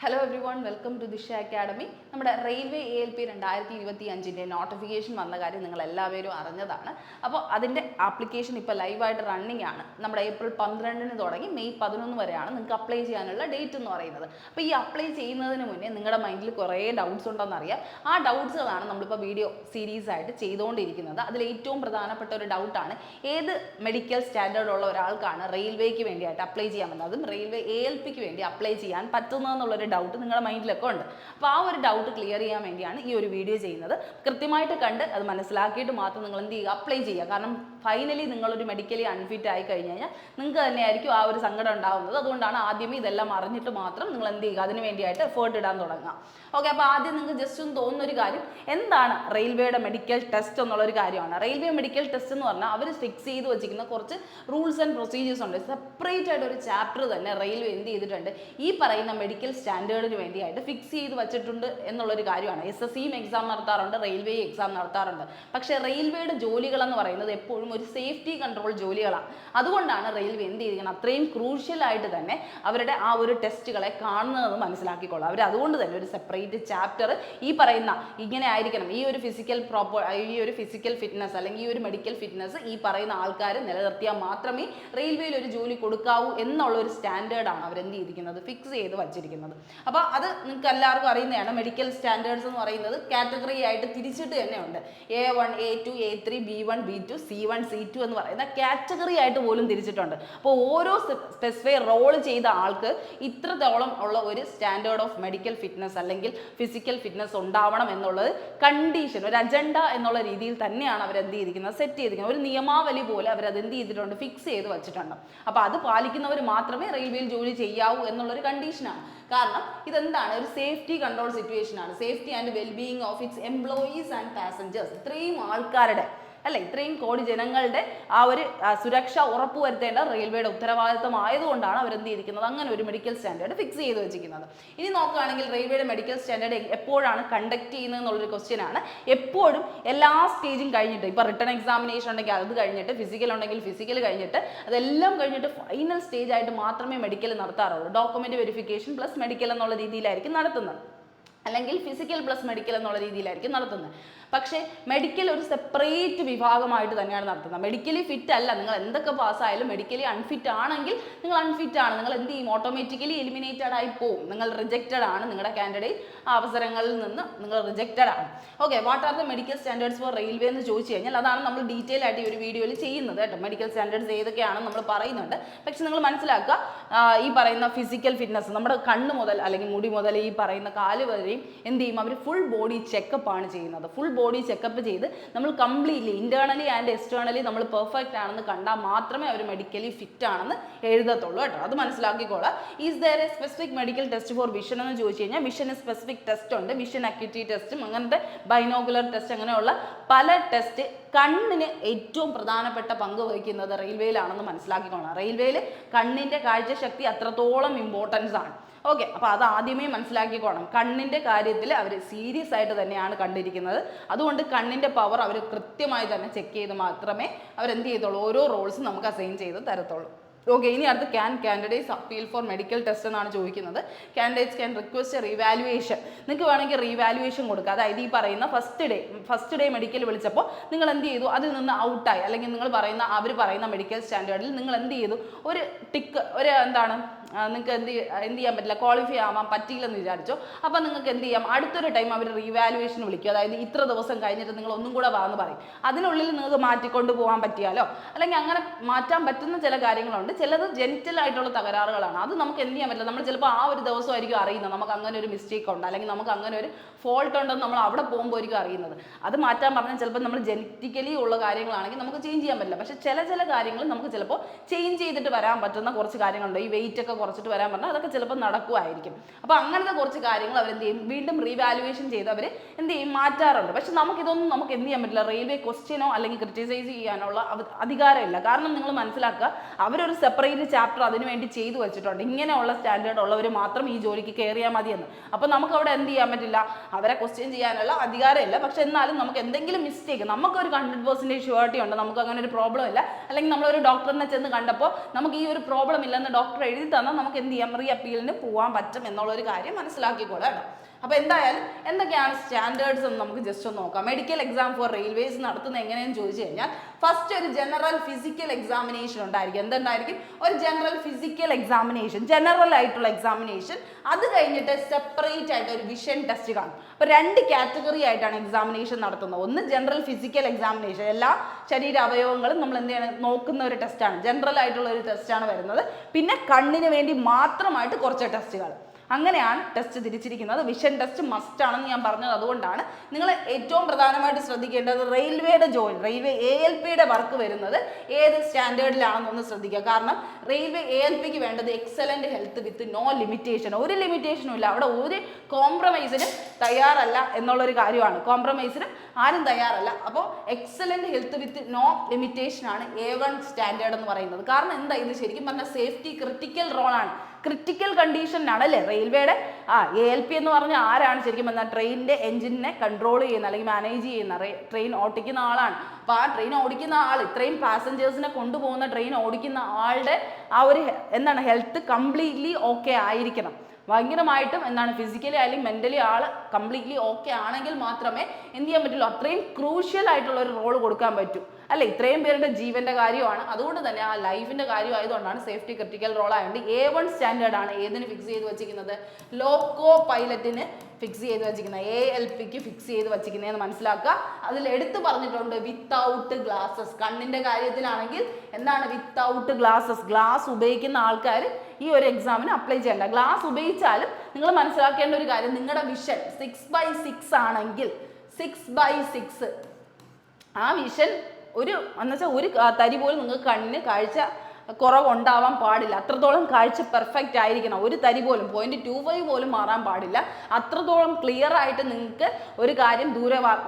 Hello everyone, welcome to Disha academy. നമ്മുടെ railway ALP 2025 notification വന്ന കാര്യം നിങ്ങൾ എല്ലാവരും അറിഞ്ഞതാണ്. അപ്പോൾ അതിൻ്റെ ആപ്ലിക്കേഷൻ ഇപ്പോൾ ലൈവായിട്ട് റണ്ണിങ് ആണ്. നമ്മുടെ ഏപ്രിൽ 12 തുടങ്ങി മെയ് 11 വരെയാണ് നിങ്ങൾക്ക് അപ്ലൈ ചെയ്യാനുള്ള ഡേറ്റ് എന്ന് പറയുന്നത്. അപ്പോൾ ഈ അപ്ലൈ ചെയ്യുന്നതിന് മുന്നേ നിങ്ങളുടെ മൈൻഡിൽ കുറേ ഡൗട്ട്സ് ഉണ്ടെന്നറിയാം. ആ ഡൗട്ട്സുകളാണ് നമ്മളിപ്പോൾ വീഡിയോ സീരീസ് ആയിട്ട് ചെയ്തുകൊണ്ടിരിക്കുന്നത്. അതിൽ ഏറ്റവും പ്രധാനപ്പെട്ട ഒരു ഡൗട്ടാണ് ഏത് മെഡിക്കൽ സ്റ്റാൻഡേർഡ് ഉള്ള ഒരാൾക്കാണ് റെയിൽവേക്ക് വേണ്ടിയിട്ട് അപ്ലൈ ചെയ്യാൻ പറ്റുന്നത്, അതും റെയിൽവേ ALPക്ക് വേണ്ടി അപ്ലൈ ചെയ്യാൻ പറ്റുന്നതെന്നുള്ളൊരു ഡൗട്ട് നിങ്ങളുടെ മൈൻഡിലൊക്കെ ഉണ്ട്. അപ്പോൾ ആ ഒരു ഡൗട്ട് ക്ലിയർ ചെയ്യാൻ വേണ്ടിയാണ് ഈ ഒരു വീഡിയോ ചെയ്യുന്നത്. കൃത്യമായിട്ട് കണ്ട് അത് മനസ്സിലാക്കിയിട്ട് മാത്രം നിങ്ങൾ എന്ത് ചെയ്യുക, അപ്ലൈ ചെയ്യുക. കാരണം ഫൈനലി നിങ്ങളൊരു മെഡിക്കലി അൺഫിറ്റ് ആയി കഴിഞ്ഞ് കഴിഞ്ഞാൽ നിങ്ങൾക്ക് തന്നെയായിരിക്കും ആ ഒരു സങ്കടം ഉണ്ടാകുന്നത്. അതുകൊണ്ടാണ് ആദ്യമേ ഇതെല്ലാം അറിഞ്ഞിട്ട് മാത്രം നിങ്ങൾ എന്ത് ചെയ്യുക, അതിന് വേണ്ടിയിട്ട് എഫേർട്ട് ഇടാൻ തുടങ്ങുക. ഓക്കെ, അപ്പോൾ ആദ്യം നിങ്ങൾക്ക് ജസ്റ്റ് ഒന്ന് തോന്നുന്ന ഒരു കാര്യം, എന്താണ് റെയിൽവേയുടെ മെഡിക്കൽ ടെസ്റ്റ് എന്നുള്ളൊരു കാര്യമാണ്. റെയിൽവേ മെഡിക്കൽ ടെസ്റ്റ് എന്ന് പറഞ്ഞാൽ അവർ ഫിക്സ് ചെയ്ത് വെച്ചിരിക്കുന്ന കുറച്ച് റൂൾസ് ആൻഡ് പ്രൊസീജിയേഴ്സ് ഉണ്ട്. സെപ്പറേറ്റ് ആയിട്ട് ഒരു ചാപ്റ്റർ തന്നെ റെയിൽവേ എന്ത് ചെയ്തിട്ടുണ്ട്, ഈ പറയുന്ന മെഡിക്കൽ സ്റ്റാൻഡേർഡിന് വേണ്ടിയായിട്ട് ഫിക്സ് ചെയ്ത് വെച്ചിട്ടുണ്ട് എന്നുള്ളൊരു കാര്യമാണ്. SSCയും എക്സാം നടത്താറുണ്ട്, റെയിൽവേ എക്സാം നടത്താറുണ്ട്. പക്ഷേ റെയിൽവേയുടെ ജോലികൾ എന്ന് പറയുന്നത് എപ്പോഴും ഒരു സേഫ്റ്റി കൺട്രോൾ ജോലികളാണ്. അതുകൊണ്ടാണ് റെയിൽവേ എന്ത് ചെയ്തിരിക്കുന്നത്, അത്രയും ക്രൂഷ്യൽ ആയിട്ട് തന്നെ അവരുടെ ആ ഒരു ടെസ്റ്റുകളെ കാണുന്നതെന്ന് മനസ്സിലാക്കിക്കൊള്ളാം. അവർ അതുകൊണ്ട് തന്നെ ഒരു സെപ്പറേറ്റ് ചാപ്റ്റർ ഈ പറയുന്ന ഇങ്ങനെ ആയിരിക്കണം, ഈ ഒരു ഫിസിക്കൽ ഫിറ്റ്നസ് അല്ലെങ്കിൽ ഈ ഒരു മെഡിക്കൽ ഫിറ്റ്നസ് ഈ പറയുന്ന ആൾക്കാർ നിലനിർത്തിയാൽ മാത്രമേ റെയിൽവേയിൽ ഒരു ജോലി കൊടുക്കാവൂ എന്നുള്ള ഒരു സ്റ്റാൻഡേർഡാണ് അവരെന്ത് ചെയ്തിരിക്കുന്നത്, ഫിക്സ് ചെയ്ത് വച്ചിരിക്കുന്നത്. അപ്പോൾ അത് നിങ്ങൾക്ക് എല്ലാവർക്കും അറിയുന്നതാണ്. മെഡിക്കൽ സ്റ്റാൻഡേർഡ്സ് എന്ന് പറയുന്നത് കാറ്റഗറി ആയിട്ട് തിരിച്ചിട്ട് തന്നെ ഉണ്ട്. A1, A2, A3, B1, B2, C1, C2 എന്ന് പറയുന്ന കാറ്റഗറി ആയിട്ട് പോലും തിരിച്ചിട്ടുണ്ട്. അപ്പോൾ ഓരോ സ്പെസിഫൈ റോൾ ചെയ്ത ആൾക്ക് ഇത്രത്തോളം ഉള്ള ഒരു സ്റ്റാൻഡേർഡ് ഓഫ് മെഡിക്കൽ ഫിറ്റ്നസ് അല്ലെങ്കിൽ ഫിസിക്കൽ ഫിറ്റ്നസ് ഉണ്ടാവണം എന്നുള്ളത് കണ്ടീഷൻ, ഒരു അജണ്ട എന്നുള്ള രീതിയിൽ തന്നെയാണ് അവരെന്ത് ചെയ്തിരിക്കുന്നത്, സെറ്റ് ചെയ്തിരിക്കുന്നത്. ഒരു നിയമാവലി പോലെ അവരത് എന്ത് ചെയ്തിട്ടുണ്ട്, ഫിക്സ് ചെയ്ത് വെച്ചിട്ടുണ്ട്. അപ്പോൾ അത് പാലിക്കുന്നവർ മാത്രമേ റെയിൽവേയിൽ ജോലി ചെയ്യാവൂ എന്നുള്ളൊരു കണ്ടീഷനാണ്. കാരണം ഇതെന്താണ്, ഒരു സേഫ്റ്റി കൺട്രോൾ സിറ്റുവേഷൻ ആണ്. Safety and wellbeing of its employees and passengers, ഇത്രയും ആൾക്കാരുടെ അല്ലെ, ഇത്രയും കോടി ജനങ്ങളുടെ ആ ഒരു സുരക്ഷ ഉറപ്പുവരുത്തേണ്ട റെയിൽവേയുടെ ഉത്തരവാദിത്തം ആയതുകൊണ്ടാണ് അവരെന്ത് ചെയ്തിരിക്കുന്നത്, അങ്ങനെ ഒരു മെഡിക്കൽ സ്റ്റാൻഡേർഡ് ഫിക്സ് ചെയ്ത് വെച്ചിരിക്കുന്നത്. ഇനി നോക്കുകയാണെങ്കിൽ റെയിൽവേയുടെ മെഡിക്കൽ സ്റ്റാൻഡേർഡ് എപ്പോഴാണ് കണ്ടക്ട് ചെയ്യുന്നത് എന്നുള്ളൊരു ക്വസ്റ്റ്യൻ ആണ്. എപ്പോഴും എല്ലാ സ്റ്റേജും കഴിഞ്ഞിട്ട്, ഇപ്പോൾ റിട്ടൺ എക്സാമിനേഷൻ ഉണ്ടെങ്കിൽ അത് കഴിഞ്ഞിട്ട്, ഫിസിക്കൽ ഉണ്ടെങ്കിൽ ഫിസിക്കൽ കഴിഞ്ഞിട്ട്, അതെല്ലാം കഴിഞ്ഞിട്ട് ഫൈനൽ സ്റ്റേജ് ആയിട്ട് മാത്രമേ മെഡിക്കൽ നടത്താറുള്ളൂ. ഡോക്യുമെന്റ് വെരിഫിക്കേഷൻ പ്ലസ് മെഡിക്കൽ എന്നുള്ള രീതിയിലായിരിക്കും നടത്തുന്നത്, അല്ലെങ്കിൽ ഫിസിക്കൽ പ്ലസ് മെഡിക്കൽ എന്നുള്ള രീതിയിലായിരിക്കും നടത്തുന്നത്. പക്ഷേ മെഡിക്കൽ ഒരു സെപ്പറേറ്റ് വിഭാഗമായിട്ട് തന്നെയാണ് നടത്തുന്നത്. മെഡിക്കലി ഫിറ്റ് അല്ല, നിങ്ങൾ എന്തൊക്കെ പാസ്സായാലും മെഡിക്കലി അൺഫിറ്റ് ആണെങ്കിൽ നിങ്ങൾ അൺഫിറ്റ് ആണ്, നിങ്ങൾ എന്ത് ചെയ്യും, ഓട്ടോമാറ്റിക്കലി എലിമിനേറ്റഡ് ആയി പോകും. നിങ്ങൾ റിജക്റ്റഡ് ആണ്, നിങ്ങളുടെ കാൻഡിഡേറ്റ് അവസരങ്ങളിൽ നിന്ന് നിങ്ങൾ റിജക്റ്റഡ് ആണ്. Okay, what are the medical standards four railway എന്ന് ചോദിച്ചു കഴിഞ്ഞാൽ അതാണ് നമ്മൾ ഡീറ്റെയിൽ ആയിട്ട് ഈ ഒരു വീഡിയോയിൽ ചെയ്യുന്നത് കേട്ടോ. മെഡിക്കൽ സ്റ്റാൻഡേർഡ്സ് ഏതൊക്കെയാണെന്ന് നമ്മൾ പറയുന്നുണ്ട്. പക്ഷെ നിങ്ങൾ മനസ്സിലാക്കുക, ഈ പറയുന്ന ഫിസിക്കൽ ഫിറ്റ്നസ് നമ്മുടെ കണ്ണ് മുതൽ അല്ലെങ്കിൽ മുടി മുതൽ ഈ പറയുന്ന കാല് വരെയും എന്ത് ചെയ്യും, അവർ ഫുൾ ബോഡി ചെക്കപ്പ് ആണ് ചെയ്യുന്നത്. ഫുൾ ബോഡി ചെക്കപ്പ് ചെയ്ത് നമ്മൾ കംപ്ലീറ്റ്ലി ഇന്റേണലി ആൻഡ് എക്സ്റ്റേണലി നമ്മൾ പെർഫെക്റ്റ് ആണെന്ന് കണ്ടാൽ മാത്രമേ അവർ മെഡിക്കലി ഫിറ്റ് ആണെന്ന് എഴുതത്തുള്ളൂ കേട്ടോ. അത് മനസ്സിലാക്കിക്കോളാം. Is there a specific medical test for vision എന്ന് ചോദിച്ചു കഴിഞ്ഞാൽ വിഷന് സ്പെസിഫിക് ടെസ്റ്റ് ഉണ്ട്. വിഷൻ അക്യൂറ്റി ടെസ്റ്റും അങ്ങനത്തെ ബൈനോക്കുലർ ടെസ്റ്റ്, അങ്ങനെയുള്ള പല ടെസ്റ്റ് കണ്ണിന് ഏറ്റവും പ്രധാനപ്പെട്ട പങ്ക് വഹിക്കുന്നത് റെയിൽവേയിലാണെന്ന് മനസ്സിലാക്കിക്കോളാം. റെയിൽവേയിൽ കണ്ണിൻ്റെ കാഴ്ചശക്തി അത്രത്തോളം ഇമ്പോർട്ടൻസ് ആണ്. ഓക്കെ, അപ്പോൾ അത് ആദ്യമേ മനസ്സിലാക്കിക്കോണം. കണ്ണിൻ്റെ കാര്യത്തിൽ അവർ സീരിയസ് ആയിട്ട് തന്നെയാണ് കണ്ടിരിക്കുന്നത്. അതുകൊണ്ട് കണ്ണിൻ്റെ പവർ അവർ കൃത്യമായി തന്നെ ചെക്ക് ചെയ്ത് മാത്രമേ അവരെന്ത് ചെയ്തോളൂ, ഓരോ റോൾസും നമുക്ക് അസൈൻ ചെയ്ത് തരത്തുള്ളൂ. ഓക്കെ, ഇനി അടുത്ത് can candidates appeal four medical test എന്നാണ് ചോദിക്കുന്നത്. Candidates can request revaluation. നിങ്ങൾക്ക് വേണമെങ്കിൽ റീവാലുവേഷൻ കൊടുക്കുക. അതായത് ഈ പറയുന്ന ഫസ്റ്റ് ഡേ മെഡിക്കൽ വിളിച്ചപ്പോൾ നിങ്ങൾ എന്ത് ചെയ്തു, അതിൽ നിന്ന് ഔട്ടായി, അല്ലെങ്കിൽ അവർ പറയുന്ന മെഡിക്കൽ സ്റ്റാൻഡേർഡിൽ നിങ്ങൾ എന്ത് ചെയ്തു, ഒരു ടിക്ക്, ഒരു എന്താണ്, നിങ്ങൾക്ക് എന്ത് ചെയ്യാൻ പറ്റില്ല, ക്വാളിഫൈ ആവാൻ പറ്റിയില്ലെന്ന് വിചാരിച്ചോ. അപ്പോൾ നിങ്ങൾക്ക് എന്ത് ചെയ്യാം, അടുത്തൊരു ടൈം അവർ റീവാലുവേഷൻ വിളിക്കും. അതായത് ഇത്ര ദിവസം കഴിഞ്ഞിട്ട് നിങ്ങൾ ഒന്നും കൂടെ വാന്ന് പറയും. അതിനുള്ളിൽ നിങ്ങൾക്ക് മാറ്റിക്കൊണ്ട് പോകാൻ പറ്റിയാലോ, അല്ലെങ്കിൽ അങ്ങനെ മാറ്റാൻ പറ്റുന്ന ചില കാര്യങ്ങളുണ്ട്. ചിലത് ജെനിറ്റൽ ആയിട്ടുള്ള തകരാറുകളാണ്. അത് നമുക്ക് എന്ത് ചെയ്യാൻ പറ്റില്ല. നമ്മൾ ചിലപ്പോൾ ആ ഒരു ദിവസമായിരിക്കും അറിയുന്നത് നമുക്ക് അങ്ങനെ ഒരു മിസ്റ്റേക്ക് ഉണ്ട്, അല്ലെങ്കിൽ നമുക്ക് അങ്ങനെ ഒരു ഫോൾട്ട് ഉണ്ടെന്ന് നമ്മൾ അവിടെ പോകുമ്പോഴായിരിക്കും അറിയുന്നത്. അത് മാറ്റാൻ പറഞ്ഞാൽ ചിലപ്പോൾ നമ്മൾ ജെനറ്റിക്കലി ഉള്ള കാര്യങ്ങളാണെങ്കിൽ നമുക്ക് ചേഞ്ച് ചെയ്യാൻ പറ്റില്ല. പക്ഷേ ചില കാര്യങ്ങൾ നമുക്ക് ചിലപ്പോൾ ചേഞ്ച് ചെയ്തിട്ട് വരാൻ പറ്റുന്ന കുറച്ച് കാര്യങ്ങളുണ്ട്. ഈ വെയിറ്റ് ഒക്കെ കുറച്ചിട്ട് വരാൻ പറഞ്ഞാൽ അതൊക്കെ ചിലപ്പോൾ നടക്കുമായിരിക്കും. അപ്പോൾ അങ്ങനത്തെ കുറച്ച് കാര്യങ്ങൾ അവരെന്ത് ചെയ്യും, വീണ്ടും റീവാലുവേഷൻ ചെയ്ത് അവർ എന്ത് ചെയ്യും, മാറ്റാറുണ്ട്. പക്ഷെ നമുക്കിതൊന്നും നമുക്ക് എന്ത് ചെയ്യാൻ പറ്റില്ല, റെയിൽവേ ക്വസ്റ്റ്യനോ അല്ലെങ്കിൽ ക്രിറ്റിസൈസ് ചെയ്യാനുള്ള അധികാരമില്ല. കാരണം നിങ്ങൾ മനസ്സിലാക്കുക, അവരൊരു സെപ്പറേറ്റ് ചാപ്റ്റർ അതിന് വേണ്ടി ചെയ്തു വെച്ചിട്ടുണ്ട്. ഇങ്ങനെയുള്ള സ്റ്റാൻഡേർഡ് ഉള്ളവർ മാത്രം ഈ ജോലിക്ക് കയറിയാൽ മതിയെന്ന്. അപ്പോൾ നമുക്ക് അവിടെ എന്ത് ചെയ്യാൻ പറ്റില്ല, അവരെ ക്വസ്റ്റ്യൻ ചെയ്യാനുള്ള അധികാരമില്ല. പക്ഷെ എന്നാലും നമുക്ക് എന്തെങ്കിലും മിസ്റ്റേക്ക്, നമുക്കൊരു 100% ഷുവർട്ടി ഉണ്ട്, നമുക്ക് അങ്ങനെ ഒരു പ്രോബ്ലം ഇല്ല, അല്ലെങ്കിൽ നമ്മളൊരു ഡോക്ടറിനെ ചെന്ന് കണ്ടപ്പോൾ നമുക്ക് ഈ ഒരു പ്രോബ്ലം ഇല്ലെന്ന് ഡോക്ടർ എഴുതി വന്നാൽ നമുക്ക് എന്ത് ചെയ്യാം, റീ അപ്പീലിന് പോകാൻ പറ്റും എന്നുള്ളൊരു കാര്യം മനസ്സിലാക്കിക്കോളാം കേട്ടോ. അപ്പോൾ എന്തായാലും എന്തൊക്കെയാണ് സ്റ്റാൻഡേർഡ്സ് എന്ന് നമുക്ക് ജസ്റ്റ് ഒന്ന് നോക്കാം. മെഡിക്കൽ എക്സാം ഫോർ റെയിൽവേസ് നടത്തുന്നത് എങ്ങനെയെന്ന് ചോദിച്ചു കഴിഞ്ഞാൽ ഫസ്റ്റ് ഒരു ജനറൽ ഫിസിക്കൽ എക്സാമിനേഷൻ ഉണ്ടായിരിക്കും. എന്തുണ്ടായിരിക്കും? ഒരു ജനറൽ ഫിസിക്കൽ എക്സാമിനേഷൻ, ജനറൽ ആയിട്ടുള്ള എക്സാമിനേഷൻ. അത് കഴിഞ്ഞിട്ട് സെപ്പറേറ്റ് ആയിട്ട് ഒരു വിഷൻ ടെസ്റ്റ് കാണും. അപ്പോൾ 2 കാറ്റഗറി ആയിട്ടാണ് എക്സാമിനേഷൻ നടത്തുന്നത്. ഒന്ന് ജനറൽ ഫിസിക്കൽ എക്സാമിനേഷൻ, എല്ലാ ശരീര അവയവങ്ങളും നമ്മൾ എന്ത് ചെയ്യണം നോക്കുന്ന ഒരു ടെസ്റ്റാണ്, ജനറൽ ആയിട്ടുള്ള ഒരു ടെസ്റ്റാണ് വരുന്നത്. പിന്നെ കണ്ണിന് വേണ്ടി മാത്രമായിട്ട് കുറച്ച് ടെസ്റ്റുകൾ. അങ്ങനെയാണ് ടെസ്റ്റ് തിരിച്ചിരിക്കുന്നത്. വിഷൻ ടെസ്റ്റ് മസ്റ്റ് ആണെന്ന് ഞാൻ പറഞ്ഞത് അതുകൊണ്ടാണ്. നിങ്ങൾ ഏറ്റവും പ്രധാനമായിട്ട് ശ്രദ്ധിക്കേണ്ടത് റെയിൽവേയുടെ ജോയിൻ, റെയിൽവേ ALPയുടെ വർക്ക് വരുന്നത് ഏത് സ്റ്റാൻഡേർഡിലാണെന്നൊന്ന് ശ്രദ്ധിക്കുക. കാരണം റെയിൽവേ ALPക്ക് വേണ്ടത് excellent health with no limitation. ഒരു ലിമിറ്റേഷനും ഇല്ല, അവിടെ ഒരു കോംപ്രമൈസിനും തയ്യാറല്ല എന്നുള്ളൊരു കാര്യമാണ്. കോംപ്രമൈസിനും ആരും തയ്യാറല്ല. അപ്പോൾ excellent health with no limitation ആണ് A1 സ്റ്റാൻഡേർഡ് എന്ന് പറയുന്നത്. കാരണം എന്താ, ഇത് ശരിക്കും പറഞ്ഞാൽ സേഫ്റ്റി ക്രിട്ടിക്കൽ റോളാണ്. ക്രിട്ടിക്കൽ കണ്ടീഷനാണല്ലേ റെയിൽവേയുടെ ALP എന്ന് പറഞ്ഞാൽ ആരാണ് ശരിക്കും പറഞ്ഞാൽ ട്രെയിനിൻ്റെ എഞ്ചിനെ കൺട്രോൾ ചെയ്യുന്ന അല്ലെങ്കിൽ മാനേജ് ചെയ്യുന്ന, ട്രെയിൻ ഓടിക്കുന്ന ആളാണ്. അപ്പോൾ ആ ട്രെയിൻ ഓടിക്കുന്ന ആൾ, ഇത്രയും പാസഞ്ചേഴ്സിനെ കൊണ്ടുപോകുന്ന ട്രെയിൻ ഓടിക്കുന്ന ആളുടെ ആ ഒരു എന്താണ് ഹെൽത്ത് കംപ്ലീറ്റ്ലി ഓക്കെ ആയിരിക്കണം. ഭയങ്കരമായിട്ടും എന്താണ് ഫിസിക്കലി അല്ലെങ്കിൽ മെൻ്റലി ആൾ കംപ്ലീറ്റ്ലി ഓക്കെ ആണെങ്കിൽ മാത്രമേ എന്ത് ചെയ്യാൻ പറ്റുള്ളൂ, അത്രയും ക്രൂഷ്യൽ ആയിട്ടുള്ള ഒരു റോൾ കൊടുക്കാൻ പറ്റൂ അല്ലേ. ഇത്രയും പേരുടെ ജീവൻ്റെ കാര്യമാണ്, അതുകൊണ്ട് തന്നെ ആ ലൈഫിൻ്റെ കാര്യമായതുകൊണ്ടാണ് സേഫ്റ്റി ക്രിട്ടിക്കൽ റോൾ ആയതുകൊണ്ട് A1 സ്റ്റാൻഡേർഡാണ് ഏതിന് ഫിക്സ് ചെയ്ത് വെച്ചിരിക്കുന്നത്, ലോക്കോ പൈലറ്റിന് ഫിക്സ് ചെയ്ത് വെച്ചിരിക്കുന്നത്, ALPക്ക് ഫിക്സ് ചെയ്ത് വെച്ചിരിക്കുന്നതെന്ന് മനസ്സിലാക്കുക. അതിൽ എടുത്തു പറഞ്ഞിട്ടുണ്ട് വിത്തൗട്ട് ഗ്ലാസസ്. കണ്ണിൻ്റെ കാര്യത്തിലാണെങ്കിൽ എന്താണ് വിത്തൗട്ട് ഗ്ലാസസ്, ഗ്ലാസ് ഉപയോഗിക്കുന്ന ആൾക്കാർ ഈ ഒരു എക്സാമിന് അപ്ലൈ ചെയ്യേണ്ട. ഗ്ലാസ് ഉപയോഗിച്ചാലും നിങ്ങൾ മനസ്സിലാക്കേണ്ട ഒരു കാര്യം, നിങ്ങളുടെ വിഷൻ 6/6 ആണെങ്കിൽ 6/6 ആ വിഷൻ ഒരു എന്നുവെച്ചാൽ ഒരു തരി പോലും നിങ്ങൾക്ക് കണ്ണിന് കാഴ്ച കുറവുണ്ടാവാൻ പാടില്ല. അത്രത്തോളം കാഴ്ച പെർഫെക്റ്റ് ആയിരിക്കണം. ഒരു തരി പോലും 0.25 പോലും മാറാൻ പാടില്ല. അത്രത്തോളം ക്ലിയർ ആയിട്ട് നിങ്ങൾക്ക് ഒരു കാര്യം